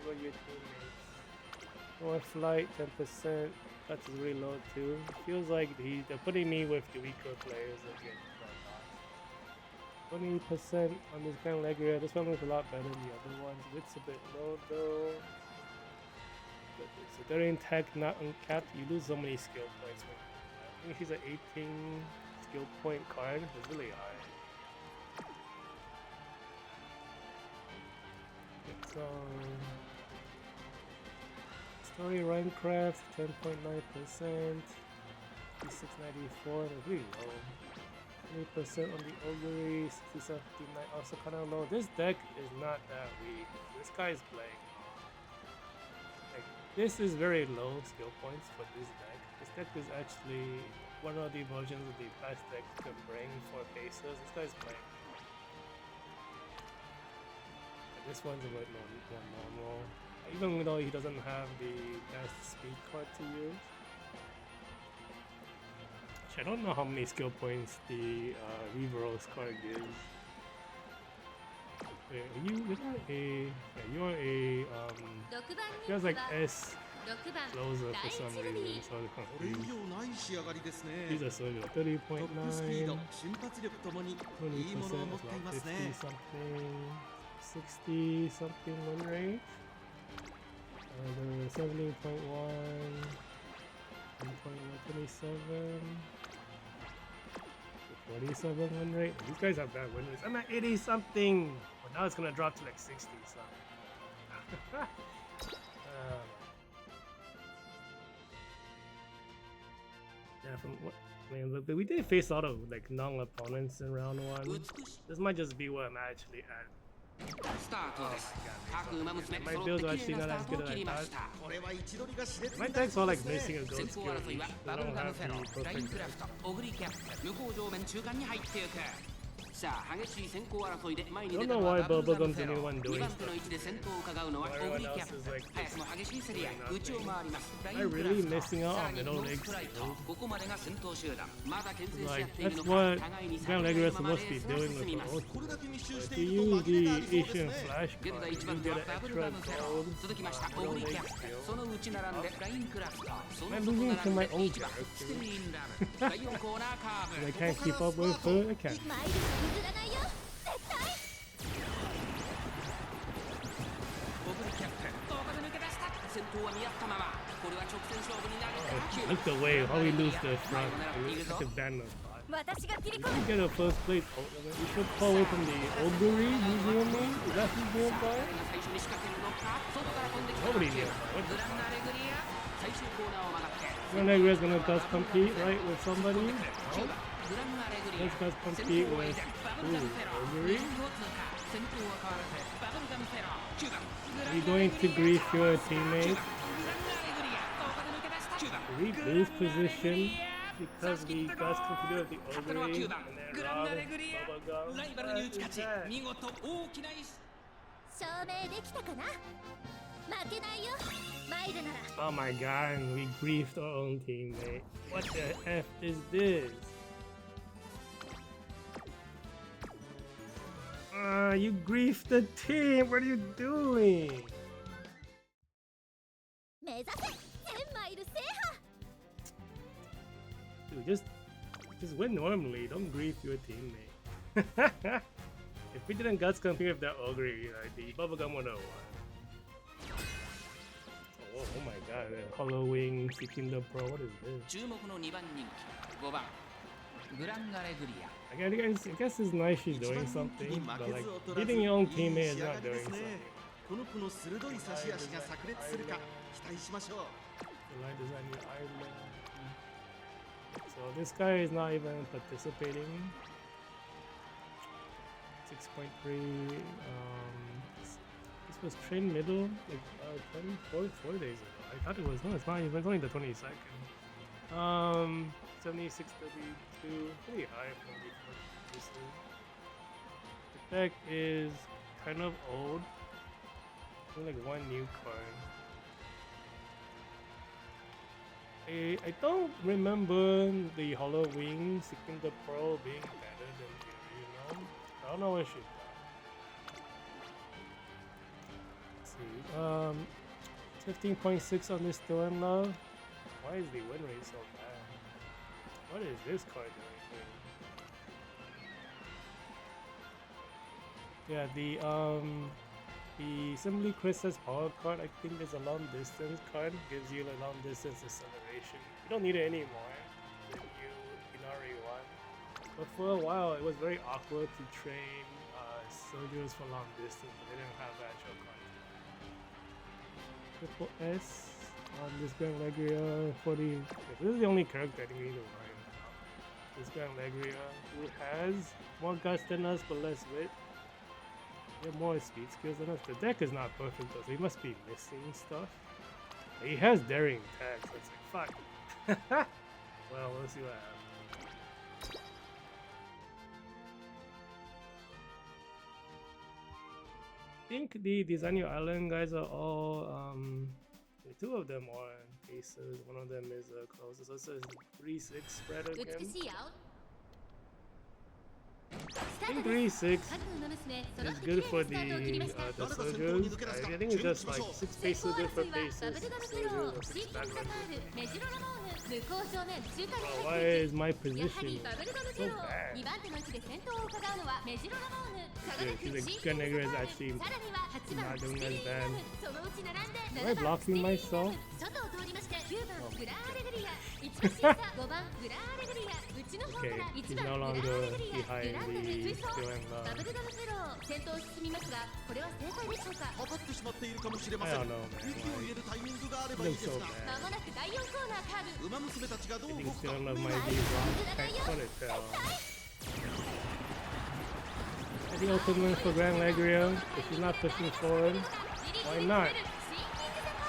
What are your teammates? More flight, 10%. Guts is really low too. Feels like they're putting me with the weaker players against that loss. 20% on this Gran Alegria. This one looks a lot better than the other ones. Width's a bit low though. So during tech not uncapped, you lose so many skill points. I think she's an 18 skill point card. It's really high. It's story Runecraft 10.9%. 694. That's really low. 20% on the Augury. 67.59. Also kind of low. This deck is not that weak. This guy's playing. This is very low skill points for this deck. This deck is actually one of the versions of the best deck you can bring for bases. This guy's playing. And this one's a bit more normal. Even though he doesn't have the best speed card to use. Actually, I don't know how many skill points the Reverose card gives. You're a feels like S closer for some reason, so I'm これ以 confused. 上ない仕上がりですね。 These are so good. トップスピード、 30.9, 瞬発力ともにいい 20% も is のを持ってい about ますね。 50 something, 60 something win rate. The 17.1, 1.127, 47 win rate. These guys have bad win rates. I'm at 80 something. Well, now it's gonna drop to like 60 something. Yeah, from what? Man, but we did face a lot of like non-opponents in round one. This might just be where I'm actually at. スタートです。各馬娘 My 揃 build って are 綺麗 actually な not スタ as ート good を as 切 I りま thought. した。これは位置取りが熾烈 My になり decks そ are うで like すね。 missing a gold 先 skill. 行争いは I バブル don't ガム have フェロ the ー、ライン perfect クラフト、オグリキャップ、向こう上面中間に入っていく。さあ、激しい先行争いで前に出たのは I バ don't ブル know ガ why ムフェロ Bubblegum's ー。 the only one doing 2番手の位置で先頭を伺うのはオグリキャップ。早くも激しい競り合い、内を回ります。ライン Am I クラ really フト、 missing out さら on に middle ノー leg スプライト。 skills? ここまでが先頭集団。まだ牽制し合 Like っている that's のか、 what 互いに Gran 3 Alegria 人 is のまま supposed レ to ー be スが doing 進 with み the ます。 ult. これだけ密集し If てい you ると use 負けがあ the りそうです Asian ね。 Flash 現在 card, 1番 you 手 get は an バブル extra ガムフェロ gold. ー。続きましたオ middle グリキ leg ャップ。 skill. その内並んでラインクラフト。その I'm 外 losing 並 to ん my で own 1番 character. ステインラブ。第4コーナーカーブ。 I can't keep up with her. I can't. マイルが譲らないよ絶対オグリキャップ。どこで抜け出した。先頭は見合ったまま。これは直線勝負になるか。 Oh, look the way how we lose the front. Dude. I could ban the spot. 私が切り You 込む can get a first place. Oh, you should pull away from the Augury. Who's doing me? Is that who's doing 誰 by? が最初に仕掛けるのか。外から飛んできた Nobody 打球。 knew. What グ the ランアレグリア。最終コーナーを曲がって。 Gran Alegria is gonna just compete, right, with somebody? 9 No? 番グランアレグリア。 Let's just 先 compete 頭を with 得てバブルガムフェロー。 Augury. リングを通過。先頭は変わらずバブルガムフェロー。9番グラ Are you ンアレ going グ to リア。 grief your teammates? グランアレグリア。どこで抜け出した。9番 Do we lose position because we got competed with the 勝ったのは Augury 9 and 番 then グランア Rob レグリア。 Bubblegum? ライバルに打 What ち is 勝 that? ち見事大きな一証明できたかな負けないよマイルなら Oh my god, we griefed our own teammate. What the F is this? You griefed the team! What are you doing? 目指せ1000マイル制覇 Dude, Just win normally, don't grief your teammate. If we didn't guts compete with that ogre, like the Bubblegum would have won. Oh my god, Hollowing, seeking the pro, what is this? 注目の2番人気5番グランアレグリア I guess it's nice she's doing something, but like beating your own teammate is not doing something. この子の鋭い差し足が炸裂するか期待しましょう。 The line design new island. So this guy is not even participating. 6.3. This was train middle like 4 days ago. I thought it was it's not even. It's only the 22nd. 7632, pretty high from before. The deck is kind of old. Only like one new card. I don't remember the Hollow Wing Seeking the Pro being better than Fury, you know? I don't know what she done. Let's see. 15.6 on this Storm Love. Why is the win rate so bad? What is this card doing here? Yeah, the Simply Crystal's power card, I think, is a long distance card. Gives you a long distance acceleration. You don't need it anymore when you Inari 1. But for a while, it was very awkward to train soldiers for long distance. They didn't have actual content. Triple S on this Gran Alegria 40. This is the only character I think we need to worry about. This Gran Alegria, who has more guts than us but less wit. He has more speed skills than us. The deck is not perfect though, so he must be missing stuff. But he has daring attacks, so it's like fuck. Well, we'll see what happens. I think the Design Island guys are all two of them are aces, one of them is closest, so it says 3-6 spread again. 美しいよ I think 3-6 is good for the soldiers. I think it's just like 6 faces good for faces. Soldiers or 6 backline. Why is my position so bad? Dude, the Gran Alegria is actually not doing as bad. Am I blocking myself? Okay, he's no longer behind the Feeling Love. I don't know, man. It looks so bad. I think Feeling Love might be wrong. Can't quite tell. I think ultimate for Gran Alegria. If she's not pushing forward, why not?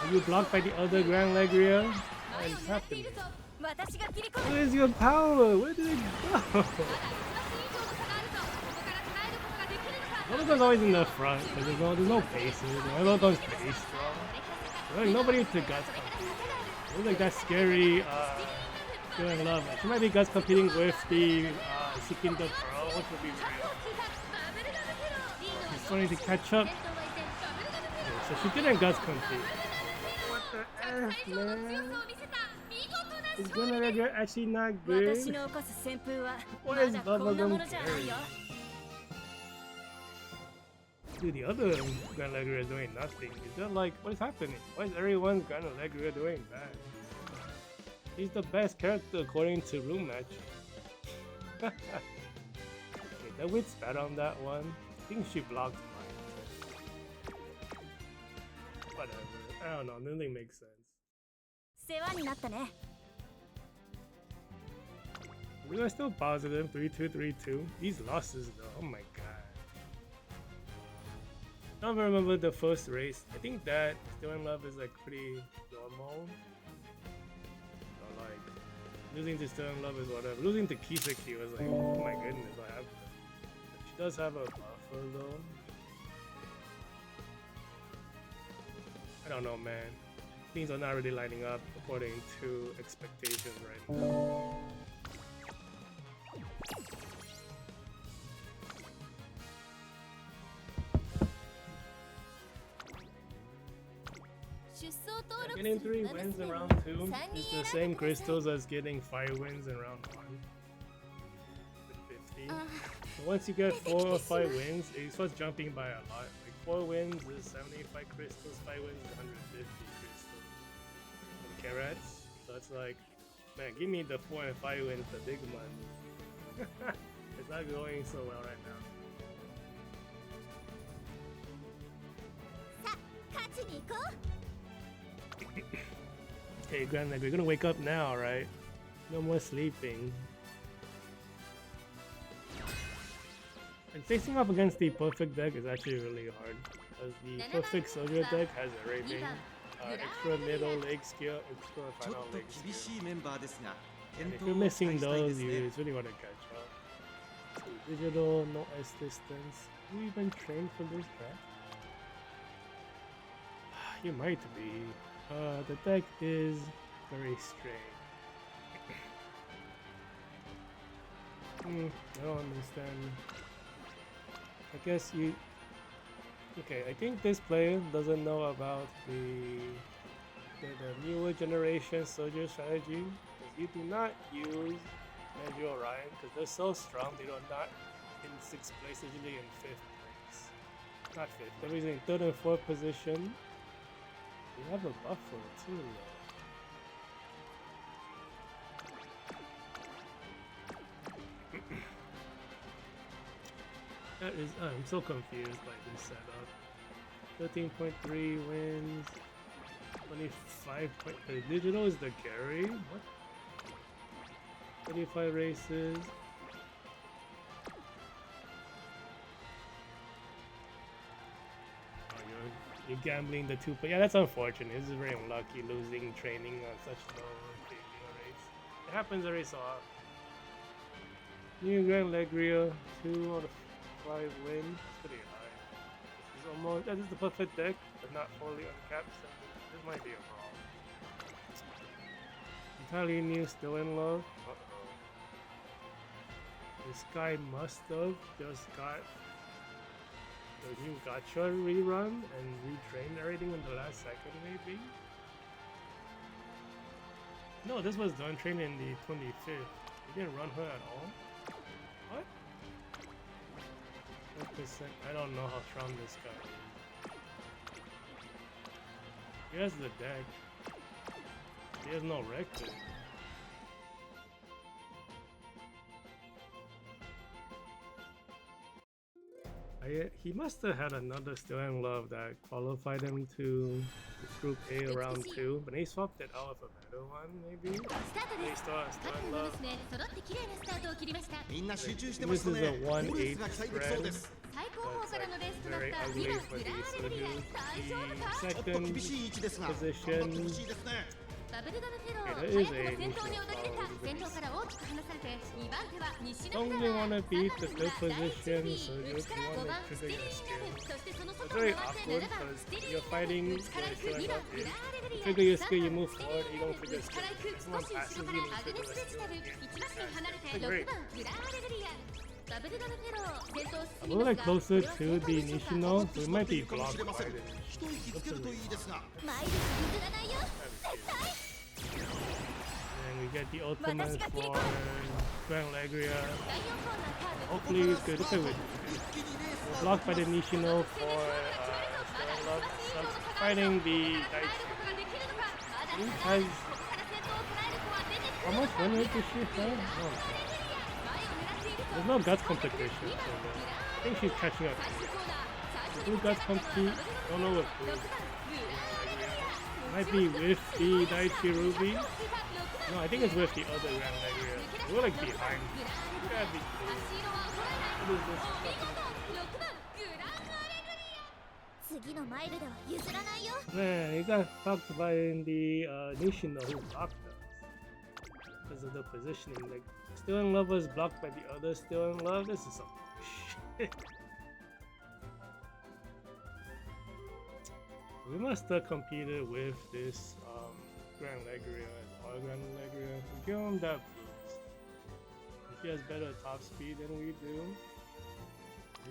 Are you blocked by the other Gran Alegria? What is happening? Where is your power? Where did it go? Bubblegum's always in the front because there's no bases. Bubblegum's pretty strong. Like, nobody to guts compete. It looks like that scary Feeling Love. She might be guts competing with the Seeking the Pro, which would be real. She's starting to catch up. Okay, so she didn't guts compete. What the F, man? Is Gran Alegria actually not good? What is Bubblegum carrying? Dude, the other Gran Alegria is doing nothing. Is that like, what is happening? Why is everyone's Gran Alegria doing bad? He's the best character according to room match. Okay, the wit's bad on that one. I think she blocked mine. Whatever. I don't know, nothing makes sense. We are still positive, 3-2-3-2. These losses though, oh my god. I don't remember the first race. I think that Still in Love is like pretty normal. So like, losing to Still in Love is whatever. Losing to Kiseki was like, oh my goodness, what happened? She does have a buffer though. I don't know, man. Things are not really lining up according to expectations right now. Getting 3 wins in round 2 is the same crystals as getting 5 wins in round 1. 50. Once you get 4 or 5 wins, it starts jumping by a lot. Like 4 wins is 75 crystals, 5 wins is 150 crystals. And carrots. So it's like, man, give me the 4 and 5 wins, the big money. It's not going so well right now. さあ勝ちに行こう Okay, Gran Alegria, you're gonna wake up now, right? No more sleeping. And facing off against the perfect deck is actually really hard. Because the perfect soldier deck has everything. Extra middle leg skill, extra ちょっ final と leg 厳 skill. しいメンバーですが And 健 if 闘 you're を期 missing 待したいで those, す you ね really want to catch up. Digital, no S distance. Do you even train for this deck? You might be. The deck is very strange. I don't understand. I guess you... Okay, I think this player doesn't know about the newer generation soldier strategy. Because you do not use Andrew Orion, because they're so strong, they are not in 6th place, they're usually in 5th place. Not 5th, they're usually in 3rd and 4th position. You have a buffer too, though. That is, I'm so confused by this setup. 13.3 wins, 25 point. Digital is the carry? What? 35 races. You're gambling the 2 yeah, that's unfortunate. This is very unlucky losing training on such low failure rates. It happens every so often. New Gran Alegria, 2 out of 5 wins. It's pretty high. This is almost, that is the perfect deck, but not fully uncapped, so this might be a problem. Entirely new, still in love. Uh-oh. This guy must have just got the new gacha rerun and retrained everything in the last second, maybe? No, this was done training in the 25th. You didn't run her at all? What? 1%. I don't know how strong this guy is. He has the deck. He has no record. He must have had another Still in Love that qualified him to Group A round 2, but he swapped it out with a better one, maybe? スタートで They す still have 各 Still 国 in の Love. 娘揃って綺麗なスタートを切りました みんな集中してま This した is ね a 好レー 1-8 スが期待できそうです 最高峰 That's からのレースとなっ very た ugly 2番 for グ the ランアレグリア Soldiers. 大丈夫か ちょっと厳 The しい位置ですが頑張 second ってほしいですね バブルガムフェロー Okay, 早 that く is も a 先頭に躍り出た neutral 先頭から大きく離されて2番手は西 don't の really 浦 want 和 to beat the 3 fifth 番手は第 position 1 soldiers. 内か You ら want 5番 to ス trigger ティリ your ーナム skill. そしてその It's 外を very 回って awkward 7番 because スティリー you're ナム fighting 内から行く with 2番 Still グ in ランアレグリア Trigger your skill, you 3 move 番ステ forward, ィリ you ーナ don't ム trigger 内から行く skill. 少 Everyone し passes 後ろ you からア and グ you ネ trigger ス the デジ skill. タル1マスに離れて That's 6 great. 番グランアレグリアバブルガムフェロー先頭を A 進み little ま like すが closer こ to れは the 成功でしょうか Nishino, so we might be blocked by the 一息つけるといいですがマイルス譲らないよ And we get the ultimate for Gran Alegria. 第4コーナーカーブ Hopefully it's good. It's a win. 一気にレース We're が blocked by the Nishino for Still in Love. Sucks fighting the Daichi. He has... How much win rate does she have? No. There's no guts competition. So I think she's catching up. Who guts compete? Don't know what who. Might be with the Daichi Ruby. No, I think it's with the other Gran Alegria. We're like behind. You gotta be close. What is this fucking... 次のマイルでは譲らないよ Man, he got fucked by the Nishino who blocked us. Because of the positioning. Like, Still in Love was blocked by the other Still in Love. This is some shit. We must have competed with this Gran Alegria and our Gran Alegria to give him that boost. He has better top speed than we do.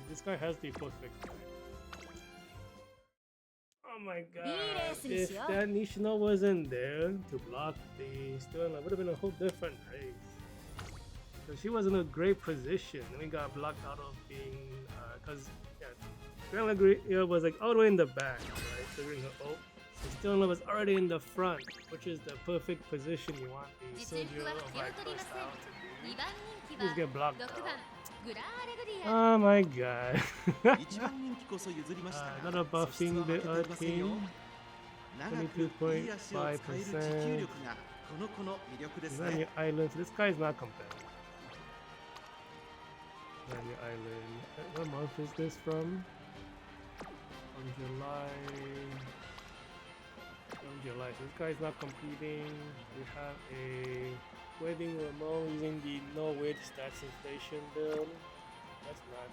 This guy has the perfect time. Oh my god. If that Nishino wasn't there to block the Still in Love, it would have been a whole different race. So she was in a great position. Then we got blocked out of being because Gran Alegria was like all the way in the back, right? Triggering her ult. So Still Love was already in the front, which is the perfect position you want the 実力 Silvio は of 手を like 取りま first せん out to do. 2番人気 Just は get blocked 6 out. 番グランアレグリア Oh my god. 一番人気こそ譲りましたが Another 素質 buffing は負けていませんよ team. 長くいい足を使える持久力がこの子の魅力です Zanya ね Island. So this guy is not competitive. Zanya Island. What month is this from? From July. From July. So this guy is not competing. We have a Wedding Ramon using the no weight stats inflation build. That's not.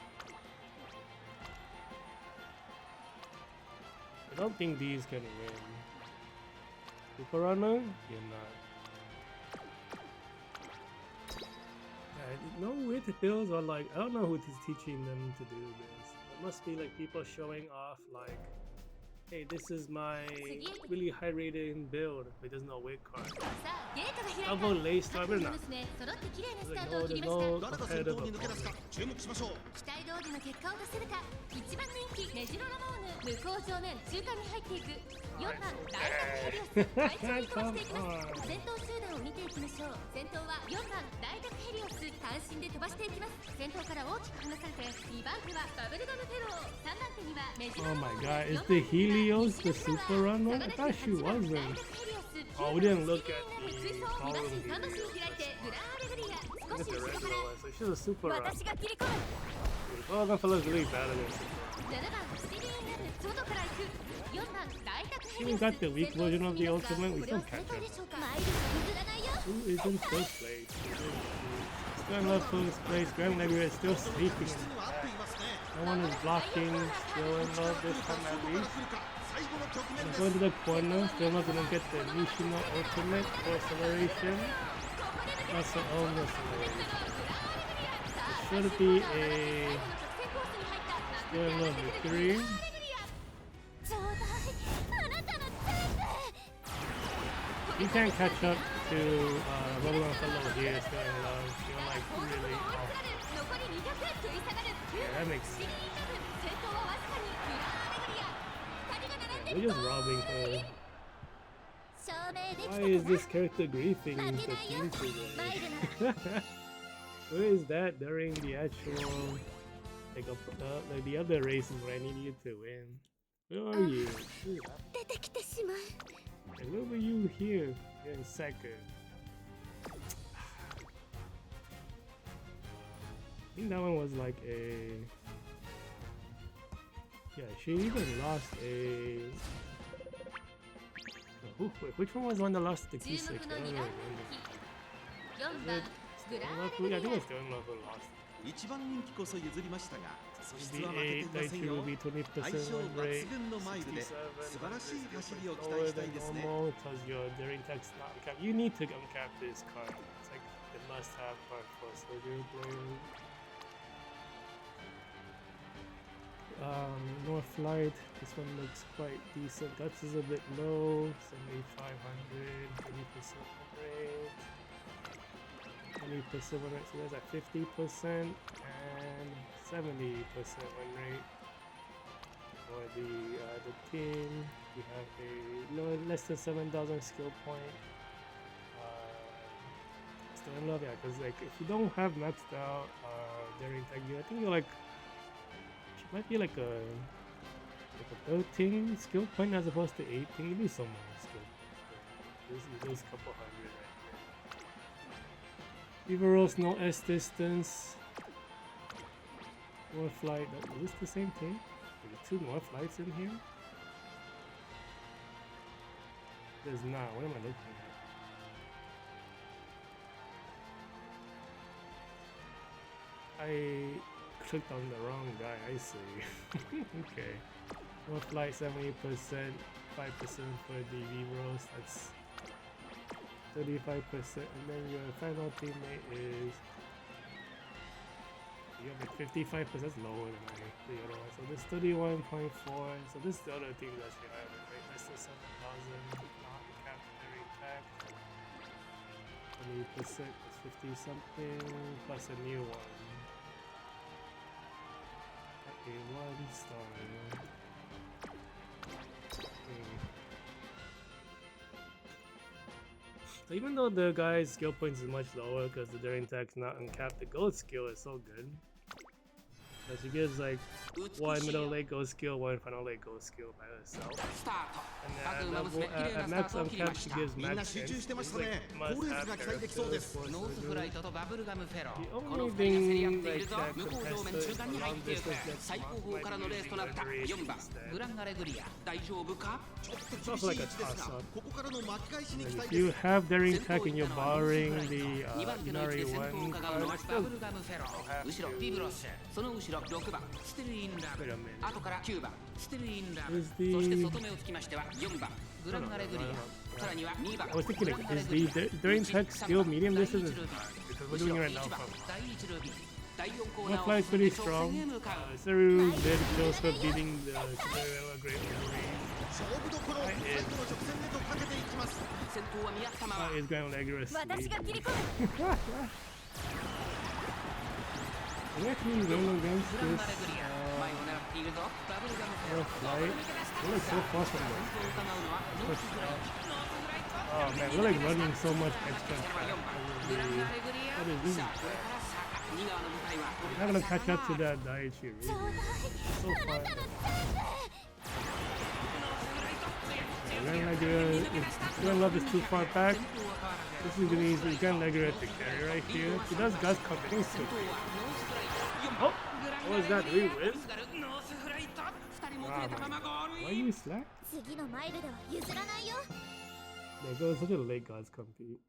I don't think these can win. Super Runner? You're not. No weight builds are like, I don't know who is teaching them to do this. It must be like people showing off like, hey, this is my really high rating build, but there's no weight card. さあゲートが開いた Double lace, so I 各 mean, の娘揃って綺麗なス there's タ like ートを no, 切り there's ました no 誰が先 competitive 頭に抜け出す opponent. か注目しましょう期待通りの結果を出せるか1番人気メジロラモーヌ向こう正面中間に入っていく4番大宅ヘリオス快調に飛ばしていきます先頭集団を見ていきましょう先頭は4番大宅ヘリオス単身で飛ばしていきます先頭から大きく離されて2番手はバブルガムフェロー3番手にはメジロ Oh ラモ my ーヌ god, is 4 the 番手には Helios the super runner? I thought she wasn't. Oh, we didn't look at the following video. 3馬身開いてグランアレグリア Look 少 at し the 後ろか regular ら one, so she's a super runner. 私が切り込む Bubblegum Fellow is really bad at this. 7番スティリーンラブ外から行く4番大宅ヘ Even リオス got the weak version of the ultimate, we これは still 正 catch 解 him. でしょうかマイルが譲らないよ Who is in first place? Still in love first place. Gran Alegria is still sleeping. 質には合っていますね No one is blocking. Still in love this time at どこから least. 来るか最後の局面 And です going to the corner. Still not gonna get the Nishino ultimate for acceleration. Plus her own acceleration. It should be a still in love victory. ちょうだいあなたの全部 You can't catch up to Bubblegum Fellow here. Still in love. You're like really off. 残り200食い下がる Yeah, that makes スティリーンラブ先頭はわずかにグランアレグリア2人が並んで We're る just robbing her. 証明できた Why is this character griefing the team today? Where is that during the actual like the other races where I need you to win? Where are you? 出てきてしまう Like, where were you here in second? I think that one was like a. Yeah, she even lost a. Wait, which one was the one that lost the 注 Q6? 目 I の don't 2 remember. 番人気4番 Still グラ in ンア love? レ Yeah, I グ think リ it's still in love who lost. 一番人気こそ譲りましたが素質は負けてい BB8 ません Daichi よ will be 20% 相性 win rate. 抜群のマイルで素晴らしい走りを期 Lower 待したい than ですね normal because your daring tech's not uncapped. You need to uncap this card. It's like the must-have card for soldier players. North Flight. This one looks quite decent. Guts is a bit low. 7,500. 20% rate. 20% win rate. So there's a 50% and 70% win rate. For the team, we have a less than 7,000 skill point. Still in love, yeah, because like if you don't have maxed out daring tag, I think you're like she might be like a 13 skill point as opposed to 18. You need some more skill. There's a couple hundred right there. Fever Rolls, no S distance. More flight. Is this the same thing? There's 2 more flights in here? There's not. What am I looking at? I clicked on the wrong guy, I see. Okay. More flight 70%, 5% for the V-Rolls, that's 35%, and then your final teammate is you have like 55%, that's lower than the other one. So this 31.4, so this is the other team that you have, right? Less than 7,000 non-cap very pack. 20%, 50 something, plus a new one. Okay, 1 star. So even though the guy's skill points is much lower because the daring attack's not uncapped, the gold skill is so good. So she gives like 1 middle leg gold skill, 1 final leg gold skill by herself. And at max uncap she gives max sense. It's like must have character. The only thing like that contested long distance that's not it's also like a toss-up. If you have daring attack and you're borrowing the Inari 1 card, still have to. Wait a minute. Is the... I was thinking, is the daring attack skill medium distance? Because we're doing it right now from... One fly is pretty strong. Seru did kills for beating the Cinderella Great That is Gran Alegria asleep. We actually run against this flight. We're like so fast from them. Oh man, we're like running so much extra crap. What is this? We're not gonna catch up to that Daiichi. So far. Gran Alegria, if Gran Love is too far back, this is gonna use Gran Alegria to carry right here. He does Gus coming soon. Oh! What was that? Did we win? Wow, why are you slack? There goes, look at the late gods compete.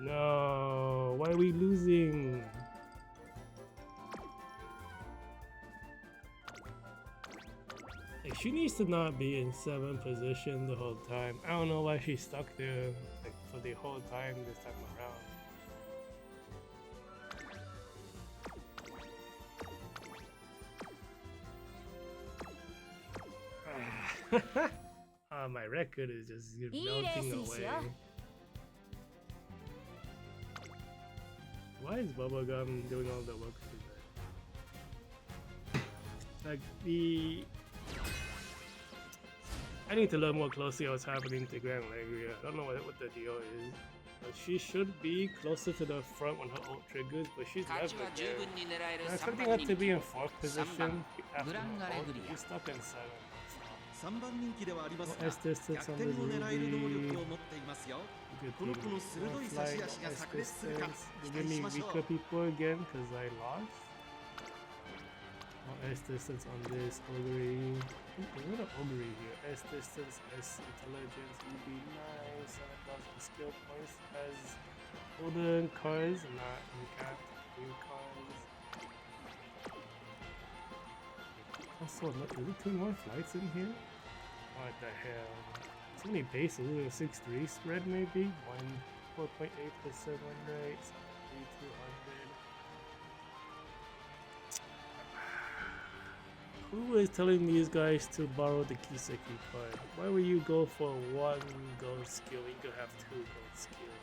No, why are we losing? Like, she needs to not be in 7th position the whole time. I don't know why she's stuck there like, for the whole time this time around. My record is just melting away. Why is Bubblegum doing all the work today? Like I need to learn more closely what's happening to Gran Alegria. I don't know what the deal is. But she should be closer to the front when her ult triggers, but she's never there. I'm expecting her to be in 4th position after her ult. She's stuck in 7th. No S distance on the Ruby. Good team. No flight, no S distance. They give me weaker people again because I lost. No S distance on this Ogre. What an Ogre here. S distance, S intelligence would be nice. 7,000 skill points as golden cards, not uncapped new cards. Also, is there 2 more flights in here? What the hell? So many bases. Is it a 6-3 spread maybe? 4.8% win rate, 3,200. Who is telling these guys to borrow the Kiseki card? Why would you go for 1 gold skill? You could have 2 gold skills.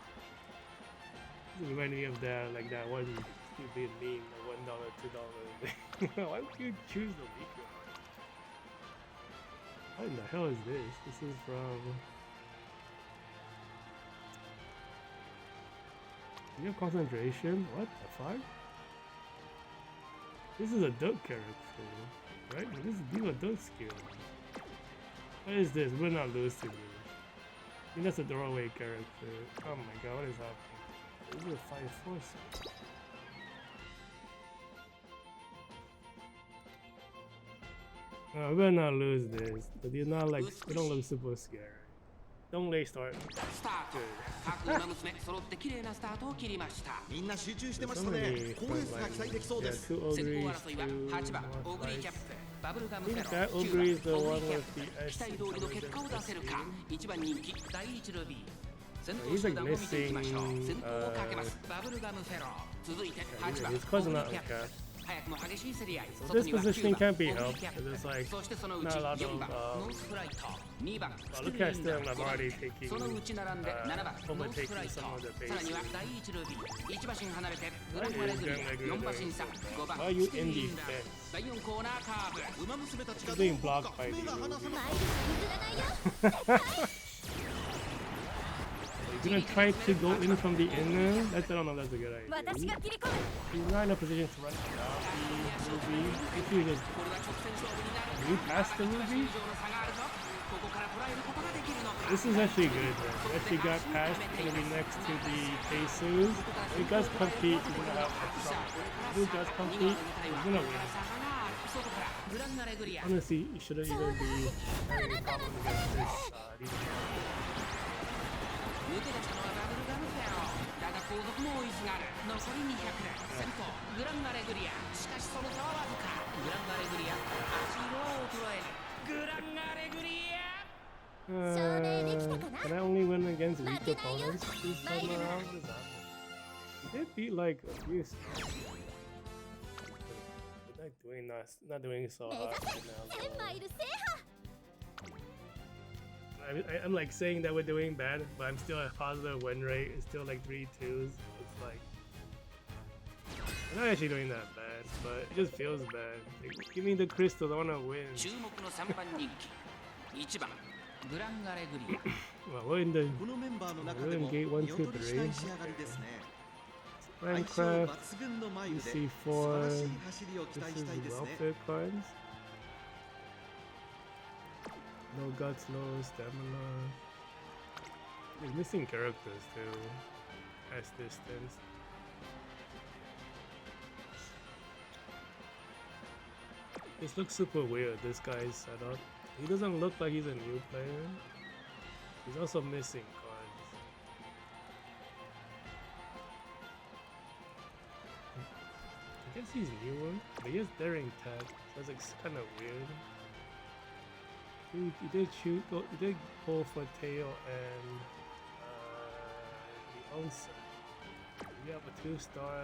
It reminded me of that, like that one stupid meme, the $1, $2. Why would you choose the weaker one? What in the hell is this? This is from... You have concentration? What the fuck? This is a duck character, right? These are duck skills. What is this? We're not losing this. I think that's a doorway character. Oh my god, what is happening? This is a 5-4. No, we're gonna not lose this, but you're not like, we don't look super scary. Don't late start. Good. Two ogres, 2 more fights. I think that ogre is the one with the S he's like missing, his cards are not uncapped. 早くも激しい競り合い So 外 this には positioning 9番 can't be オブ helped キャッ because it's プ like そしてそのうち not a lot of 4番ノースフライト2番ス well, テ look ル at リンダ still I'm 5番 already taking そのうち並んで7番ノース overtaking フライト some of the さらには bases. 第1ルービー1馬身離れてグ Why ランアレ is グリ Gran ア Alegria 4馬 doing 身差 so bad? 5番 Why are you ステル in リンダ defense? 第4コーナーカーブ馬娘たちが It's being blocked by the 目が離せ Ruby. まマイルは譲らないよ You're gonna try to go in from the inner? That's, I don't know if that's a good idea. 私が切り込む He's not in a position to run down the Ruby. If you just これは直線勝負になる do you pass the 以 Ruby? 上の差があるぞここから捉えることができるのか This is actually good. Then. If he got past, it's gonna be next to the Jesus. If he does compete, he's gonna have extra. If he does compete, he's gonna win. 外からグランアレグリア Honestly, you shouldn't even be having a problem against this. Defense. 抜け出したのはバブルガムフェローだが後続も追いすがる残り200先頭グランアレグリアしかしその差はわずかグランアレグリア足色は衰えるグランアレグリア Can I only win against weak opponents this time around? What is happening? He did beat like a few stars. But not doing so 目 hot 指 right せ now. 1000マイル制覇 I'm like saying that we're doing bad, but I'm still at positive win rate. It's still like 3-2s. It's like I'm not actually doing that bad, but it just feels bad. Like, give me the crystals. I wanna win. 注目の3番人気1番グランアレグリア Well, we're in the このメンバーの中 we're で in も gate 1, 見劣 2, りしたい 3. 仕上がりですね Minecraft. 相性抜群のマイルで素 UC4. 晴らしい走りを期 This 待 is したいですね welfare cards. No guts, no stamina. He's missing characters too. As distance. This looks super weird, this guy's setup. He doesn't look like he's a new player. He's also missing cards. I guess he's newer, but he has daring tag. So it's like kind of weird. He did shoot. Oh, he did pull for tail and the onsen. We have a 2-star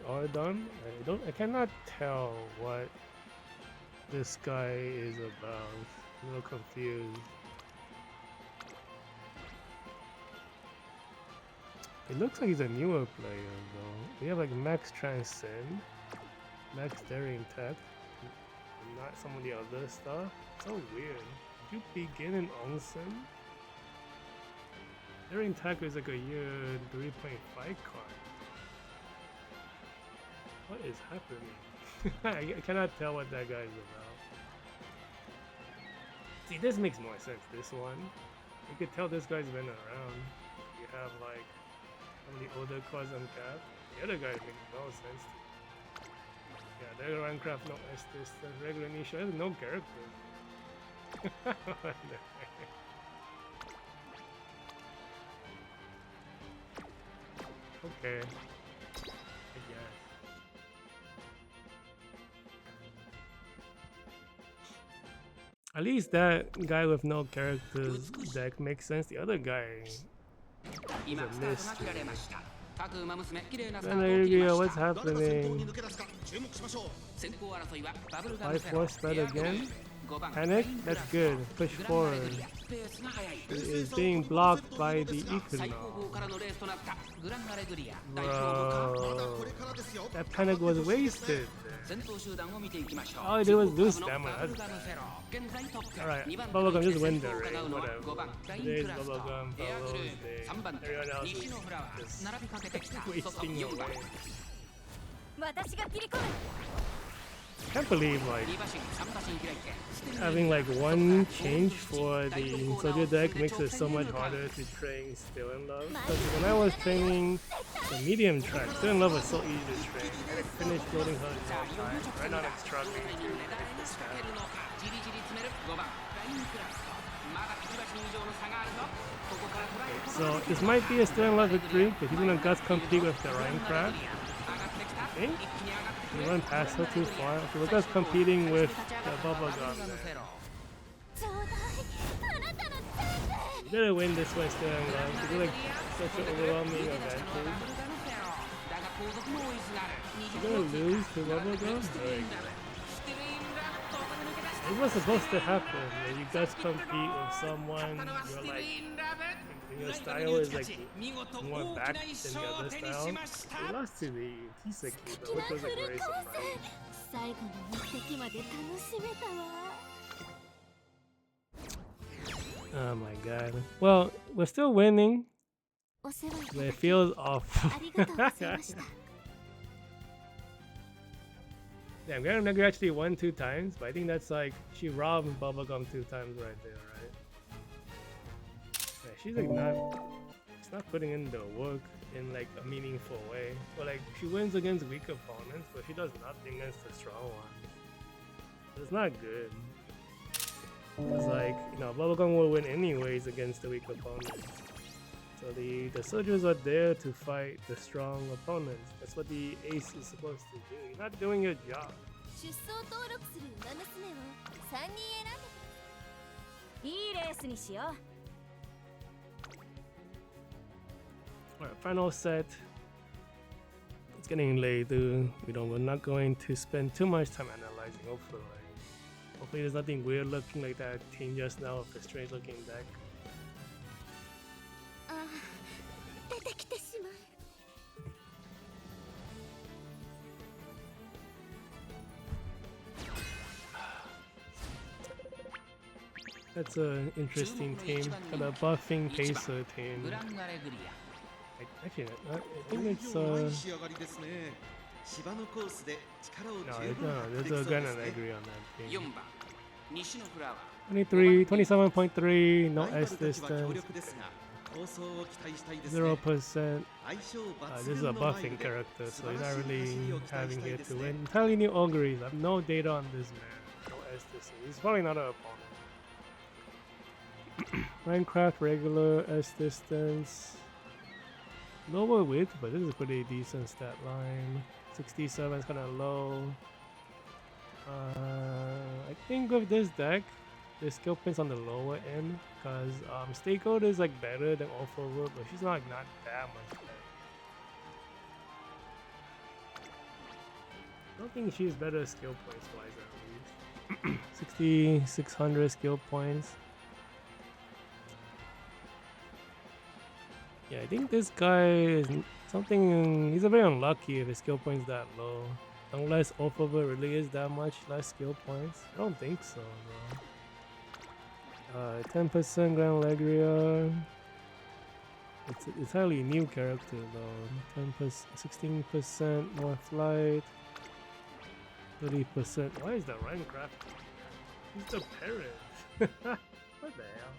Ardon. I cannot tell what this guy is about. I'm a little confused. It looks like he's a newer player though. We have like Max Transcend, Max Daring Tech, and not some of the other stuff. So weird. Did you begin in Onsen? Daring Tech is like a year 3.5 card. What is happening? I cannot tell what that guy is about. See, this makes more sense, this one. You could tell this guy's been around. You have like some of the older cards on cap. The other guy makes no sense. Yeah, there's Minecraft, no Estes, the regular niche, there's no character. Okay. I guess. At least that guy with no characters deck makes sense. The other guy 今スタートが切られました各馬娘綺麗なスタ Gran ートを切り Alegria, ま what's した誰が先頭に happening? 抜け出すか注目しましょう先行争いはバブルガム Five フェロ force spread エアグリ again? 5番 Panic? That's good. Push グランアレ forward. グリアペースが速い It is being blocked by the 最 Equinox. 高峰からのレースとなったグランアレグリア代表部か Bro, これからですよ that panic was wasted. 先頭集団を見ていきましょう All I did was lose 注目 stamina. 株のバブ That's ルガム bad. フェロー現在トップ Alright, 2番 Bubblegum 手 just に win 先 the 頭を伺 race. うのは Whatever. 5番ライン Today's クラスト Bubblegum エアグル Fellow's ー day. 3番手 Everyone else 西 is のフラワ just ー並びかけてきた外 wasting 4番 away. 私が切り込む I can't believe like 2馬身3馬身開いて having like one change for the soldier deck makes it so much harder to train Still in Love. Because when I was training the medium track, Still in Love was so easy to train. And I finished building her in no time. Right now I'm struggling to get this guy. じりじり詰める5番ラインクラストまだ1馬身以上の差があるぞここから捉えることが So できる this might be a Still in Love victory because he's gonna guts compete with the Minecraft. 上がってきた I think 一気に上がってく we る went past her too far. Okay, we're just competing with the Bubblegum. ちょうだいあなたの全部 We gotta win this one Still in Love. It's like such an overwhelming advantage. 後続も追いすがる You're gonna lose to Bubblegum? Alright. This was supposed to happen. When you guys compete with someone, you're like, your style is like more back than the other style. We lost to the Kiseki though, which was a great surprise. 最後の一滴まで楽しめたわ Oh my god. Well, we're still winning, お世話いた but だ it き feels awful. ありがとうございました Damn, Gran Alegria actually won 2 times, but I think that's like she robbed Bubblegum 2 times right there, right? Yeah, she's like she's not putting in the work in like a meaningful way. But like she wins against weak opponents, but she does nothing against the strong ones. It's not good. It's like, you know, Bubblegum will win anyways against the weak opponents. So the soldiers are there to fight the strong opponents. That's what the ace is supposed to do. You're not doing your job. 出走登録する馬娘を3人選んでいいレースにしよう Alright, final set. It's getting late, dude. We're not going to spend too much time analyzing. Hopefully there's nothing weird looking like that team just now with a strange looking deck. ああ出てきてしまう That's an interesting team. Got a buffing pacer team. グランアレグリ Actually, I think it's いい仕上がりですね芝のコースで力を no, 十分発揮 there's で a きそう Gran ですね Alegria on that ア team. 4番西のフラワ 23, 27.3, no ライバル S たちは強 distance, 力ですが構想を期待したいですね 0%. 相性 This 抜 is 群 a のマイ buffing ルで character, 素 so 晴 you're らし not い走 really りを期待 having したい here です to ね win. Entirely new auguries. I have no data on this man. No S distance. He's probably not an opponent. Minecraft regular S distance. Lower width, but this is a pretty decent stat line. 67 is kind of low. I think with this deck, the skill points on the lower end because Stakeout is like better than Overworld, but she's not that much better. I don't think she's better skill points wise at least. 6,600 skill points. Yeah, I think this guy is something. He's a very unlucky if his skill points that low. Unless Overworld really is that much less skill points. I don't think so, though. 10% Gran Alegria. It's an entirely new character though. 10%, 16% more flight. 30%. Why is that Minecraft? He's the parent. What the hell?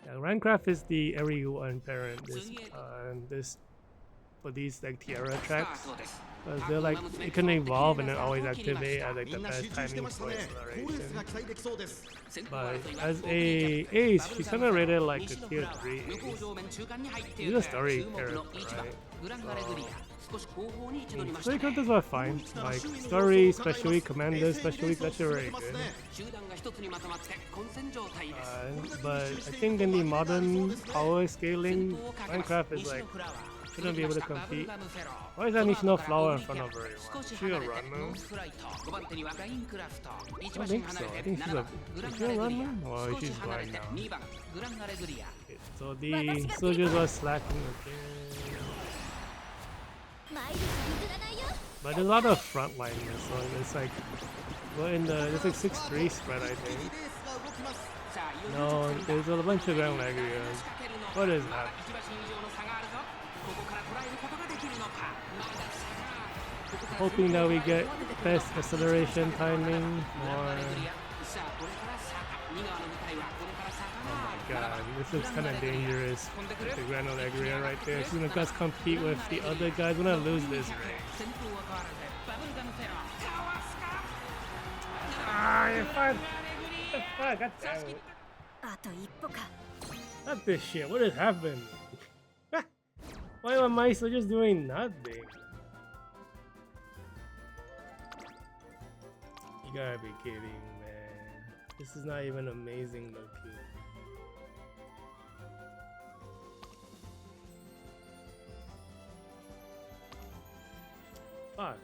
Yeah, Minecraft is the everyone parent. This for these like Tiara tracks. Because they're like, it can evolve and then always activate at like the みんな best 集中して timing ました for ね好レース acceleration. が期待できそうです But as a ace, she's kind of rated like a tier 3 ace. She's a story character, right? Story characters are fine. Like story, special week, commander, special week, that's very good. But I think in the modern power scaling, Minecraft is like, shouldn't be able to compete. Why is that Nishino flower in front of her? Is she a runner? I don't think so. I think is she a runner? Or she's blind now. Okay, so the soldiers are slacking again. マイル譲らないよ But there's a lot of frontliners, so it's like, well, there's like 6-3 spread, I think. No, there's a bunch of Gran Alegrias. What is that? Hoping that we get best acceleration timing or... Oh my god, this looks kind of dangerous with the Gran Alegria right there. She's gonna just compete with the other guys. We're gonna lose this race. Ah, you're fine. What the fuck? God damn it. あと一歩か Not this shit. What has happened? Why am I so just doing nothing? You gotta be kidding, man. This is not even amazing looking. Fuck.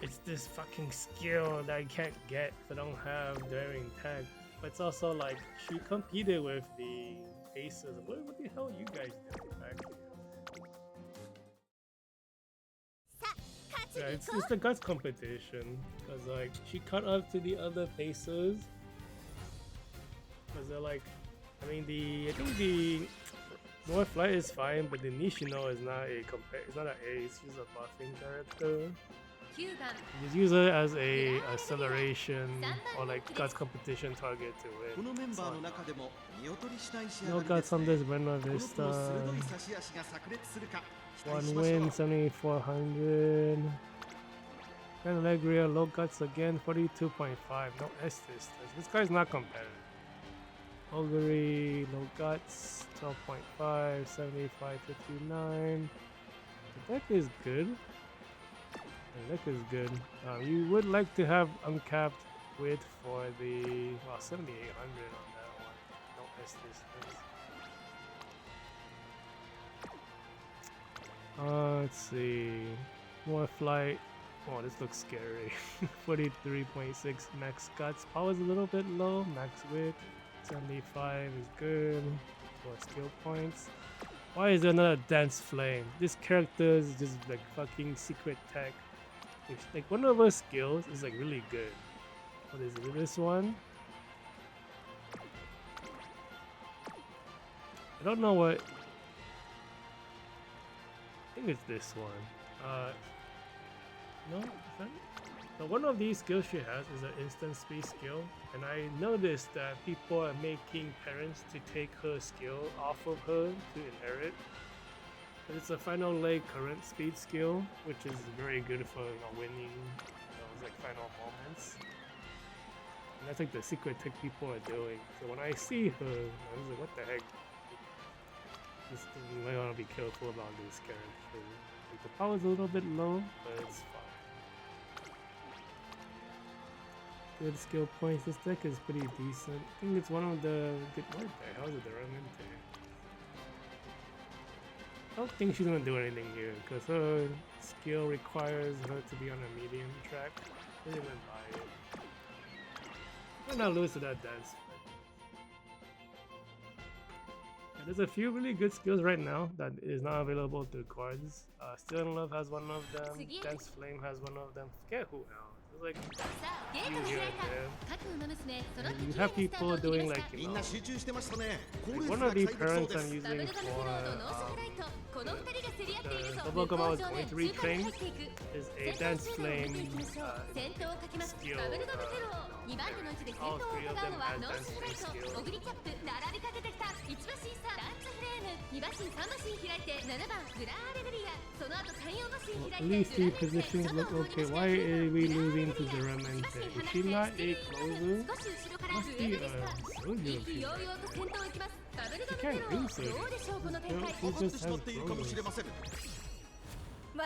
It's this fucking skill that I can't get if I don't have daring tag. But it's also like she competed with the aces. What the hell are you guys doing back here? Yeah, it's the guts competition because like she caught up to the other pacers because they're like, I think the North Flight is fine, but the Nishino is not it's not an ace. She's a buffing character. You just use her as a acceleration or like guts competition target to win. No guts on this Buena Vista. 1 win, 7,400. Gran Alegria, low guts again, 42.5. No Estes. This guy's not competitive. Bulgari, low guts, 12.5, 75.59. The deck is good. The deck is good. You would like to have uncapped width for the 7,800 on that one. No Estes. Let's see. More flight. Oh, this looks scary. 43.6 max guts. Power's a little bit low. Max width. 75 is good. For skill points. Why is there not a dance flame? This character is just like fucking secret tech. It's like one of her skills is like really good. What is it? This one? I don't know what. I think it's this one. No, so one of these skills she has is an instant speed skill, and I noticed that people are making parents to take her skill off of her to inherit. But it's a final leg current speed skill, which is very good for winning those like final moments. And that's like the secret tech people are doing. So when I see her, I was like, what the heck? You might want to be careful about this character. Like, the power's a little bit low, but it's fine. Good skill points. This deck is pretty decent. I think it's one of the good. What the hell is it? The Remnant? I don't think she's gonna do anything here because her skill requires her to be on a medium track. I didn't even buy it. I'm not lose to that dance. There's a few really good skills right now that is not available through cards. Still in Love has one of them. Dance Flame has one of them. Forget who else. There's like few here and there. And you have people doing like, you know, like one of the parents I'm using for the Bubblegum I was going to retrain is a Dance Flame skill. All three of them has Dance Flame skill. Well, at least the positions look okay. Why are we losing to the Remnant? Is she not a closer? Must be a Soju. She can't do Soju. She just has closers. I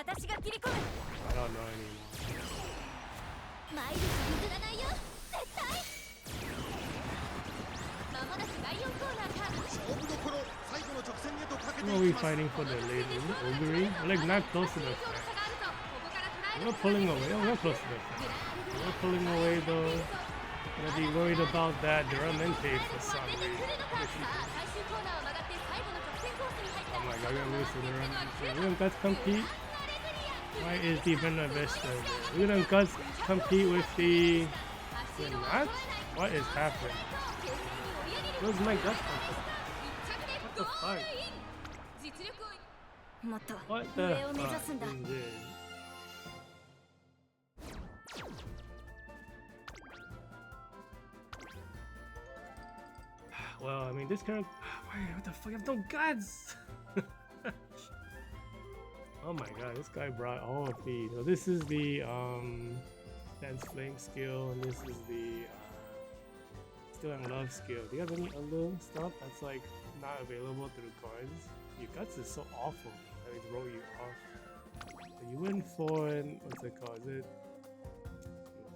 don't know anymore. Who are we fighting for the lady? Ogre? We're like not close to the fact. We're pulling away. Oh, we're close to the fact. We're pulling away though. Gonna be worried about that Duramente for some reason. Oh my god, we're gonna lose to Duramente. We don't guts compete. Why is the Buena Vista there? We don't guts compete with the not? What is happening? Where's my guts compete? What the fuck? What the fuck is this? Well, I mean, this character. What the fuck? I have no guts! Oh my god, this guy brought all of these. So this is the Dance Flame skill, and this is the Still in Love skill. Do you have any other stuff that's like not available through cards? Your guts is so awful. They throw you off. So you win for what's it called? Is it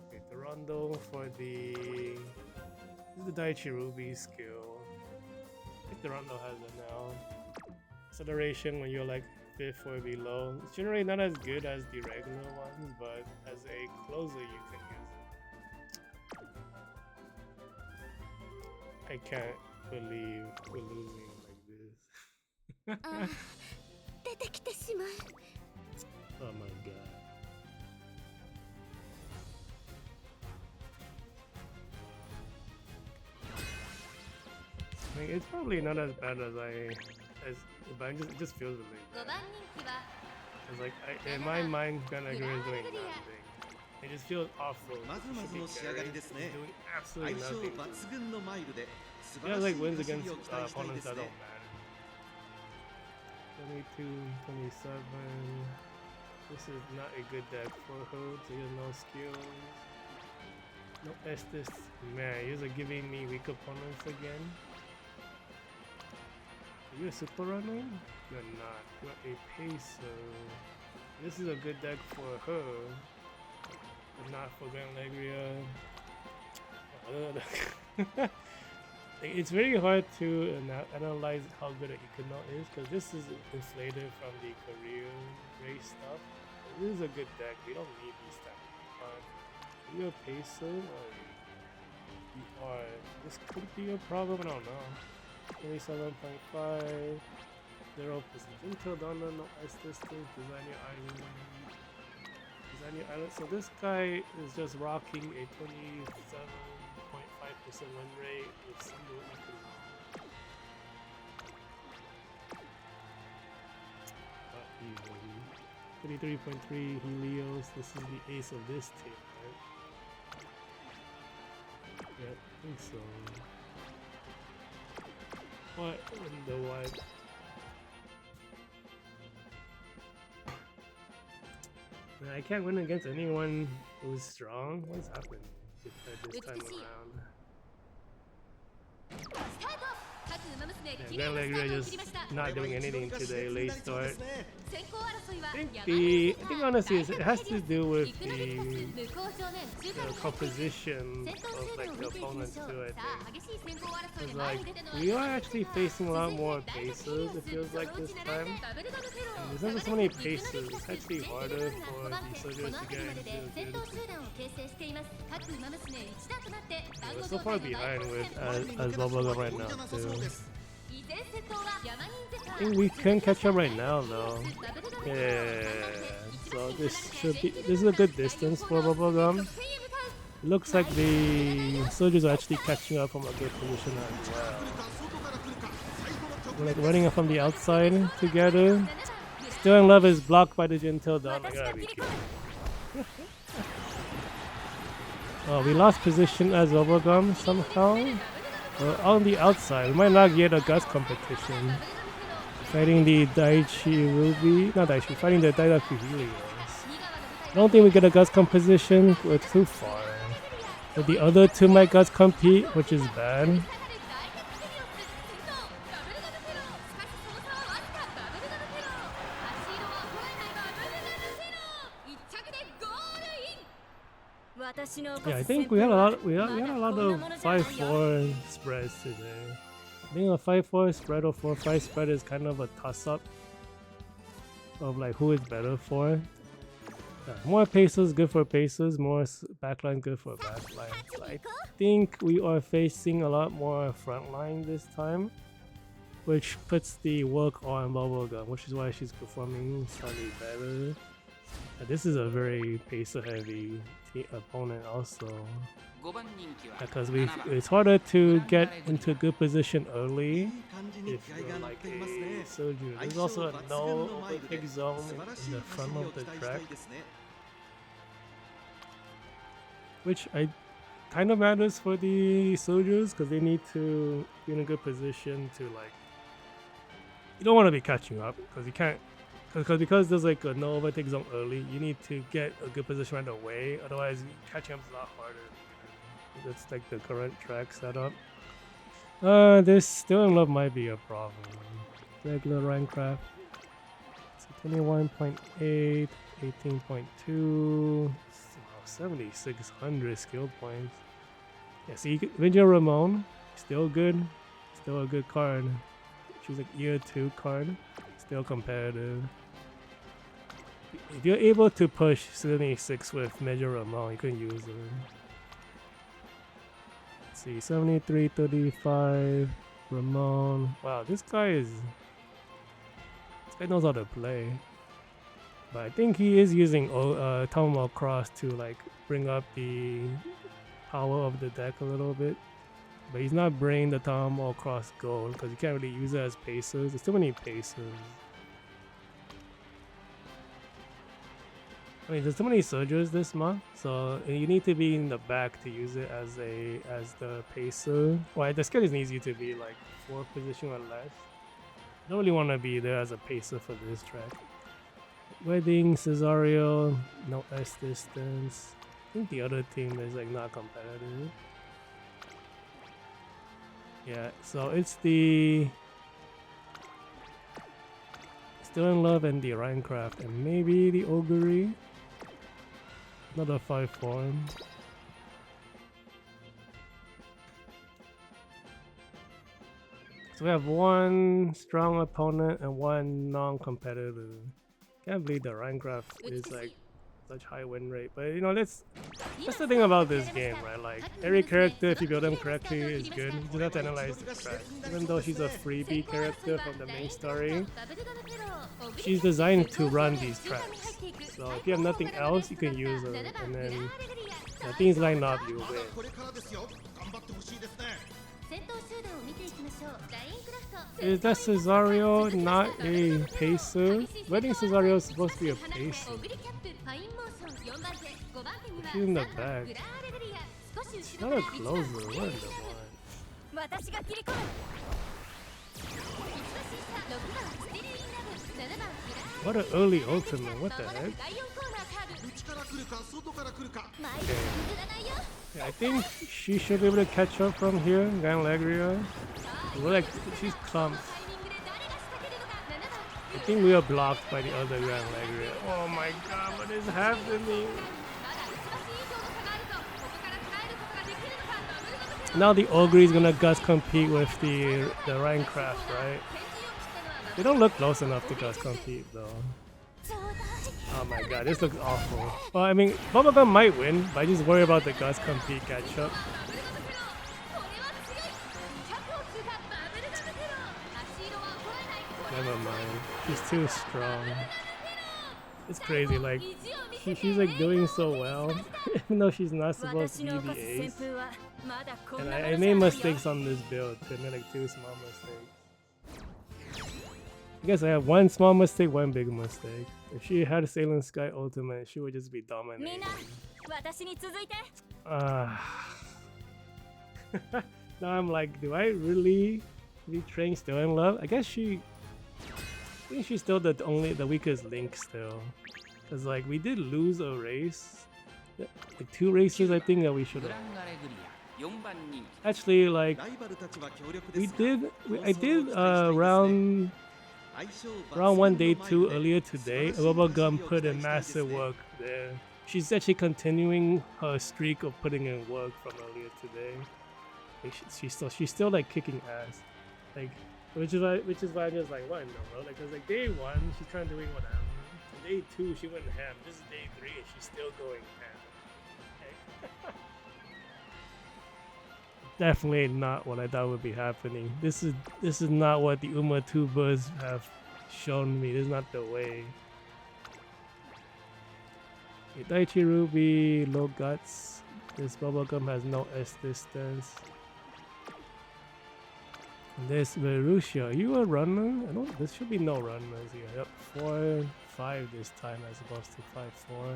okay, the Rondo for the this is the Daichi Ruby skill. I think the Rondo has it now. Acceleration when you're like fifth or below. It's generally not as good as the regular ones, but as a closer you can use it. I can't believe we're losing like this. 出てきてしまう Oh my god. I mean, it's probably not as bad as but it just feels really 5 bad. 番人気は It's like in my mind, Gran Alegria is doing nothing. It just feels awful. まずまずの仕上がりですね Doing 相 absolutely 性 nothing. 抜群のマイルで素晴 Yeah, らし like い wins 走 against りを期待したいで opponents す that ね don't matter. 22, 27. This is not a good deck for her. So he has no skills. No Estes. Man, you're giving me weak opponents again. Are you a super runner? You're not. You're a pacer. This is a good deck for her, but not for Gran Alegria. It's very hard to analyze how good an Econo is because this is inflated from the career race stuff. This is a good deck. We don't need these stats. Are you a pacer? You are. This could be a problem. I don't know. 27.5. 0% until Donna, no ice distance. Design your island. Design your island. So this guy is just rocking a 27.5% win rate with single Econo. 33.3 Helios. This is the ace of this team, right? Yeah, I think so. What in the what? Man, I can't win against anyone who's strong. What's happened this time around? スタート各馬娘 Yeah, 綺麗 Gran なスタ Alegria ートを just 切りました not doing anything today. Late start. 先行争いは I 山 think 根 honestly it has to do with 陸の激 the 突向上面中間に composition 先頭 of 集 like 団を the 見ていきま opponents しょ too. う I さあ think. 激しい先行争い It's で前 like に出たのは we are actually facing a lot more paces. It feels like this time. And there's not so many paces. It's actually harder for the soldiers to get 先 into 頭集団を形成しています各馬娘一段となって We're so far behind with as Bubblegum right now too. 依然先頭は山人ゼタ I think we can catch up right now though. Yeah. So this is a good distance for Bubblegum. Looks like the soldiers are actually catching up from a good position as well. We're like running up from the outside together. Still in love is blocked by the Gentle Dawn. I gotta be kidding. Oh, we lost position as Bubblegum somehow. We're on the outside. We might not get a Guts competition. Fighting the Daichi Ruby. Not Daichi, fighting the Daidaku Helios. I don't think we get a Guts composition. We're too far. But the other two might Guts compete, which is bad. Yeah, I think we had a lot of 5-4 spreads today. I think a 5-4 spread or 4-5 spread is kind of a toss-up of like who is better for. More paces good for paces, more backline good for backline. So I think we are facing a lot more frontline this time, which puts the work on Bubblegum, which is why she's performing slightly better. This is a very pacer heavy opponent also, because it's harder to get into good position early if you're like a soldier. There's also a no overtake zone in the front of the track, which kind of matters for the soldiers because they need to be in a good position to like. You don't want to be catching up because you can't. Because there's like a no overtake zone early, you need to get a good position right away. Otherwise, catching up is a lot harder. That's like the current track setup. This still in love might be a problem. Regular Minecraft. So 21.8, 18.2, 7,600 skill points. Yeah, see, Video Ramon, still good, still a good card. She was like year 2 card, still competitive. if you're able to push 76 with Major Ramon, you can use it. Let's see, 73, 35, Ramon. Wow, this guy knows how to play. But I think he is using Tomahawk Cross to like bring up the power of the deck a little bit. But he's not bringing the Tomahawk Cross gold because you can't really use it as pacers. There's too many pacers. I mean, there's too many surgers this month, so you need to be in the back to use it as the pacer. Well, the skill is easy to be like 4th position or less. I don't really want to be there as a pacer for this track. Wedding, Cesario, no S distance. I think the other team is like not competitive. Yeah, so it's the Still in Love and the Rhinecraft and maybe the Augury. Another 5 form. So we have one strong opponent and one non-competitive. Can't believe the Rhinecraft is like such high win rate, but you know that's the thing about this game, right? Like every character, if you build them correctly, is good. You just have to analyze the track. Even though she's a freebie character from the main story, she's designed to run these tracks. So if you have nothing else, you can use her, and then things line up, you win. Is that Cesario not a pacer? Wedding Cesario is supposed to be a pacer. She's in the back. She's not a closer. What in the one? What an early ultimate. What the heck? Okay. Yeah, I think she should be able to catch up from here. Gran Alegria. We're like, she's clumped. I think we are blocked by the other Gran Alegria. Oh my god, what is happening? Now the Augury is gonna Gus compete with the Rhinecraft, right? They don't look close enough to Gus compete though. Oh my god, this looks awful. Well, I mean, Bubblegum might win, but I just worry about the Gus compete catch up. Never mind, she's too strong. It's crazy, like, she's like doing so well, even though she's not supposed to be the ace. And I made mistakes on this build, I made like 2 small mistakes. I guess I have 1 small mistake, 1 big mistake. If she had a Sailing Sky ultimate, she would just be dominating. Now I'm like, do I really be trained Still in Love? I think she's still the weakest link still. Cause like we did lose a race, like 2 races I think that we should have. Actually, like I did round 1 day 2 earlier today. Bubblegum put in massive work there. She's actually continuing her streak of putting in work from earlier today. Like she's still like kicking ass, like which is why I'm just like, what in the world? Like, cause like day 1 she's trying to doing whatever. Day 2 she went ham. This is day 3 and she's still going ham. Okay. Definitely not what I thought would be happening. This is not what the Umatubas have shown me. This is not the way. Okay, Daichi Ruby, low guts. This Bubblegum has no S distance. And this Verusha, are you a runner? There should be no runners here. Yep, 4, 5 this time as opposed to 5, 4.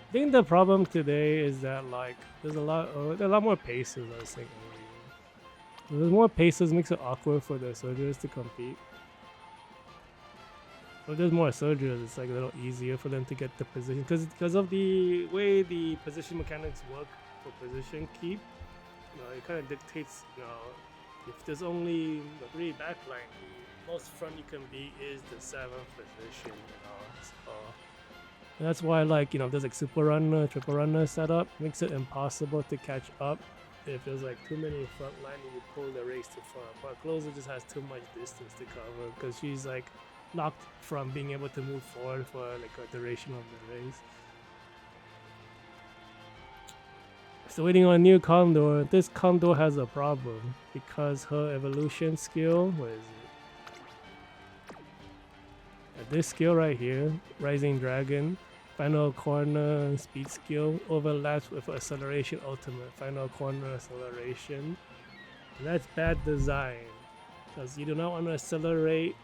I think the problem today is that like there's a lot more paces. I was thinking earlier. There's more paces, makes it awkward for the soldiers to compete. If there's more soldiers, it's like a little easier for them to get the position because of the way the position mechanics work for position keep. You know, it kind of dictates. You know, if there's only the 3 backline, the most front you can be is the 7th position. You know, so that's why like there's like super runner, triple runner setup makes it impossible to catch up. If there's like too many front line, you pull the race too far apart. Closer just has too much distance to cover because she's like locked from being able to move forward for like a duration of the race. Still waiting on a new Condor. This Condor has a problem because her evolution skill, what is it? This skill right here, Rising Dragon, Final Corner speed skill overlaps with Acceleration Ultimate, Final Corner acceleration. And that's bad design because you do not want to accelerate.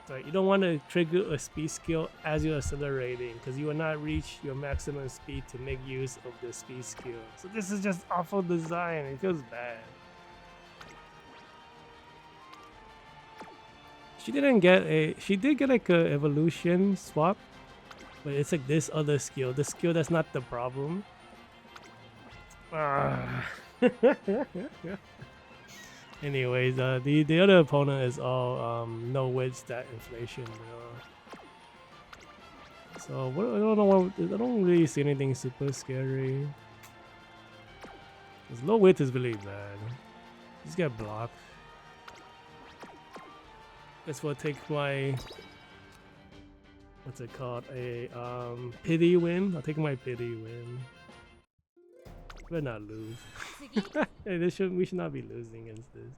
Sorry, you don't want to trigger a speed skill as you're accelerating because you will not reach your maximum speed to make use of the speed skill. So this is just awful design. It feels bad. She didn't get a. She did get like a evolution swap, but it's like this other skill. The skill that's not the problem. Anyways, the other opponent is all no wit stat inflation. So what, I don't know what, I don't really see anything super scary. This low wit is really bad. Just get blocked. Guess we'll take my, what's it called, a pity win. I'll take my pity win. Better not lose. Hey, we should not be losing against this.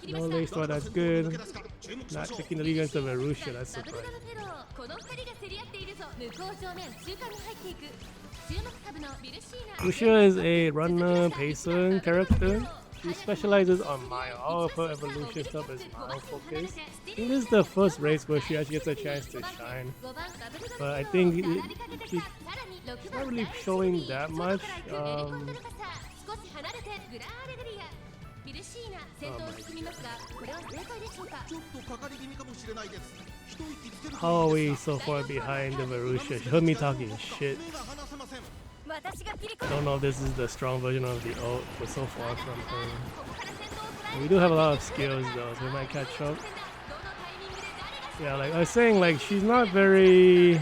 No lace throw, that's good. Not taking the lead against the Marusha, that's surprising. Marusha is a runner, pacer character. She specializes on Mile. All of her evolution stuff is Mile focused. I think this is the first race where she actually gets a chance to shine. But I think she's not really showing that much. How are we so far behind the Marusha? She heard me talking shit. I don't know if this is the strong version of the ult, but so far from her. We do have a lot of skills though, so we might catch up. Yeah, like I was saying, like she's not very,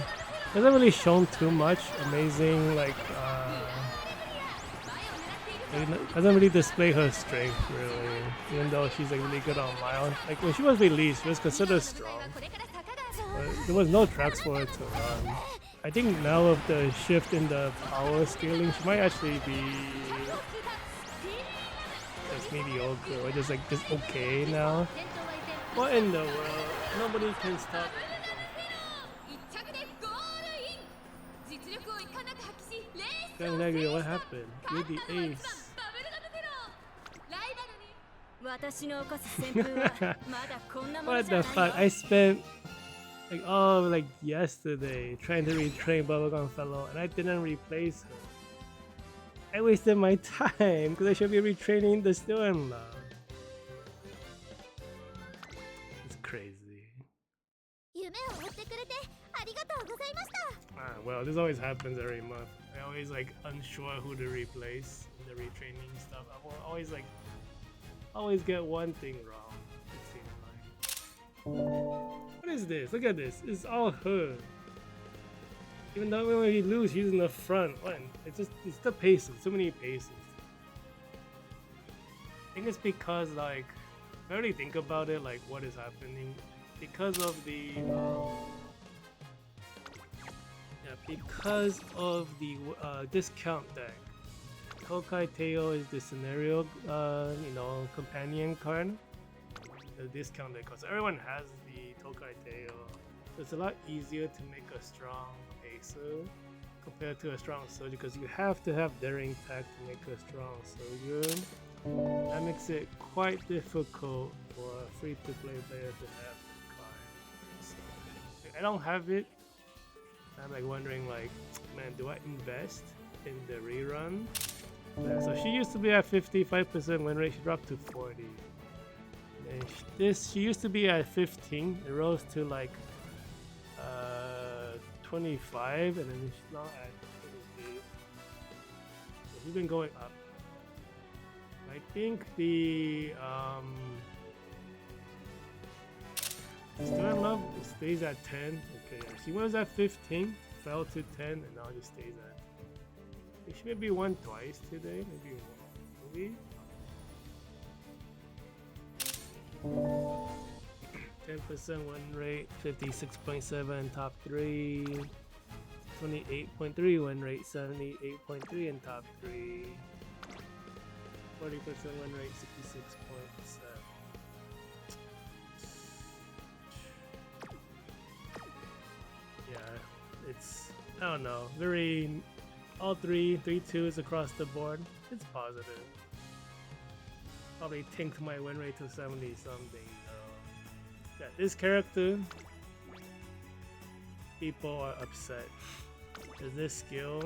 hasn't really shown too much amazing, like hasn't really displayed her strength really, even though she's like really good on Mile. Like when she was released, she was considered strong, but there was no tracks for her to run. I think now with the shift in the power scaling, she might actually be just mediocre or just like just okay now. What in the world? Nobody can stop Gran Alegria, what happened? You're the ace. What the fuck? I spent like yesterday trying to retrain Bubblegum Fellow and I didn't replace her. I wasted my time because I should be retraining the Still in Love. It's crazy. Well, this always happens every month. I always like unsure who to replace in the retraining stuff. I will always get one thing wrong, it seems like. What is this? Look at this. It's all her. Even though when we lose, she's in the front. What? It's the paces. So many paces. I think it's because like, if I really think about it, like what is happening, because of the discount deck. Tokai Teo is the scenario, companion card. The discount deck, because everyone has the Tokai Teo. So it's a lot easier to make a strong pacer compared to a strong soldier, because you have to have daring tech to make a strong soldier. That makes it quite difficult for a free-to-play player to have the card. So, I don't have it. I'm like wondering, like, man, do I invest in the rerun? Yeah, so she used to be at 55% win rate. She dropped to 40. And she used to be at 15. It rose to like 25, and then she's now at 28. So she's been going up. I think the Still in Love stays at 10. Okay, she was at 15, fell to 10, and now just stays at. She maybe won twice today, maybe. 10% win rate, 56.7 top 3, 28.3 win rate, 78.3 in top 3, 40% win rate, 66.7. Yeah, it's, I don't know, very, all three twos across the board. It's positive. Probably tanked my win rate to 70 something. Yeah, this character, people are upset. Is this skill?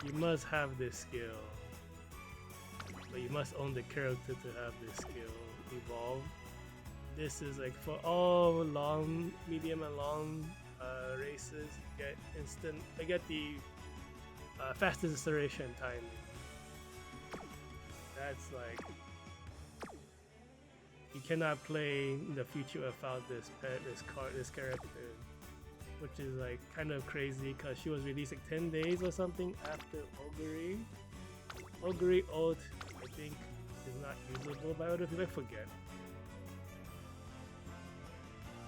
You must have this skill, but you must own the character to have this skill. Evolve. This is like for all long, medium, and long races. You get instant. I get the fastest acceleration timing. That's like. You cannot play in the future without this character, which is like kind of crazy because she was released like 10 days or something after Augury. Augury ult, I think, is not usable by other people.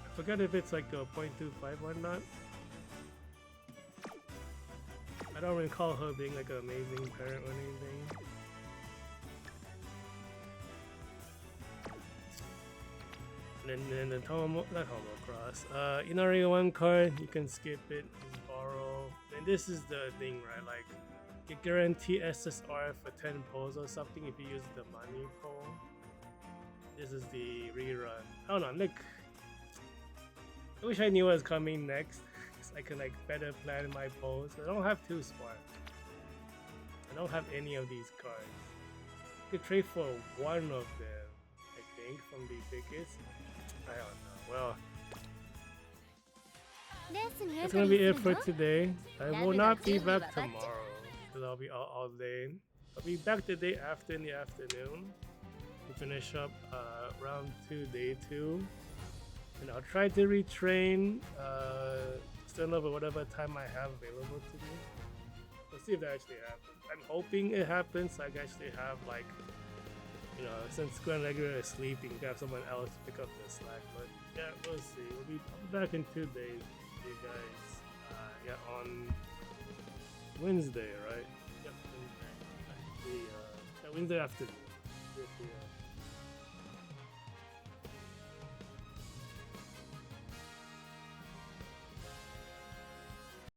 I forget if it's like a 0.25 or not. I don't recall her being like an amazing parent or anything. And then the not Homocross. Inari 1 card, you can skip it, just borrow. And this is the thing, right? Like, you guarantee SSR for 10 pulls or something if you use the money pull. This is the rerun. I don't know, look. I wish I knew what was coming next, so I could like better plan my pulls. I don't have 2 Spark. I don't have any of these cards. You could trade for one of them, I think, from the biggest. I don't know. Well, that's gonna be it for today. I will not be back tomorrow because I'll be out all day. I'll be back the day after in the afternoon to finish up round 2, day 2, and I'll try to retrain stand up at whatever time I have available to me. Let's see if that actually happens. I'm hoping it happens so I can actually have like. You know, since Gran Alegria is sleeping, you have someone else pick up the slack. But yeah, we'll see. I'll be back in 2 days, you guys. Yeah, on Wednesday, right? Yep, Wednesday. Wednesday afternoon.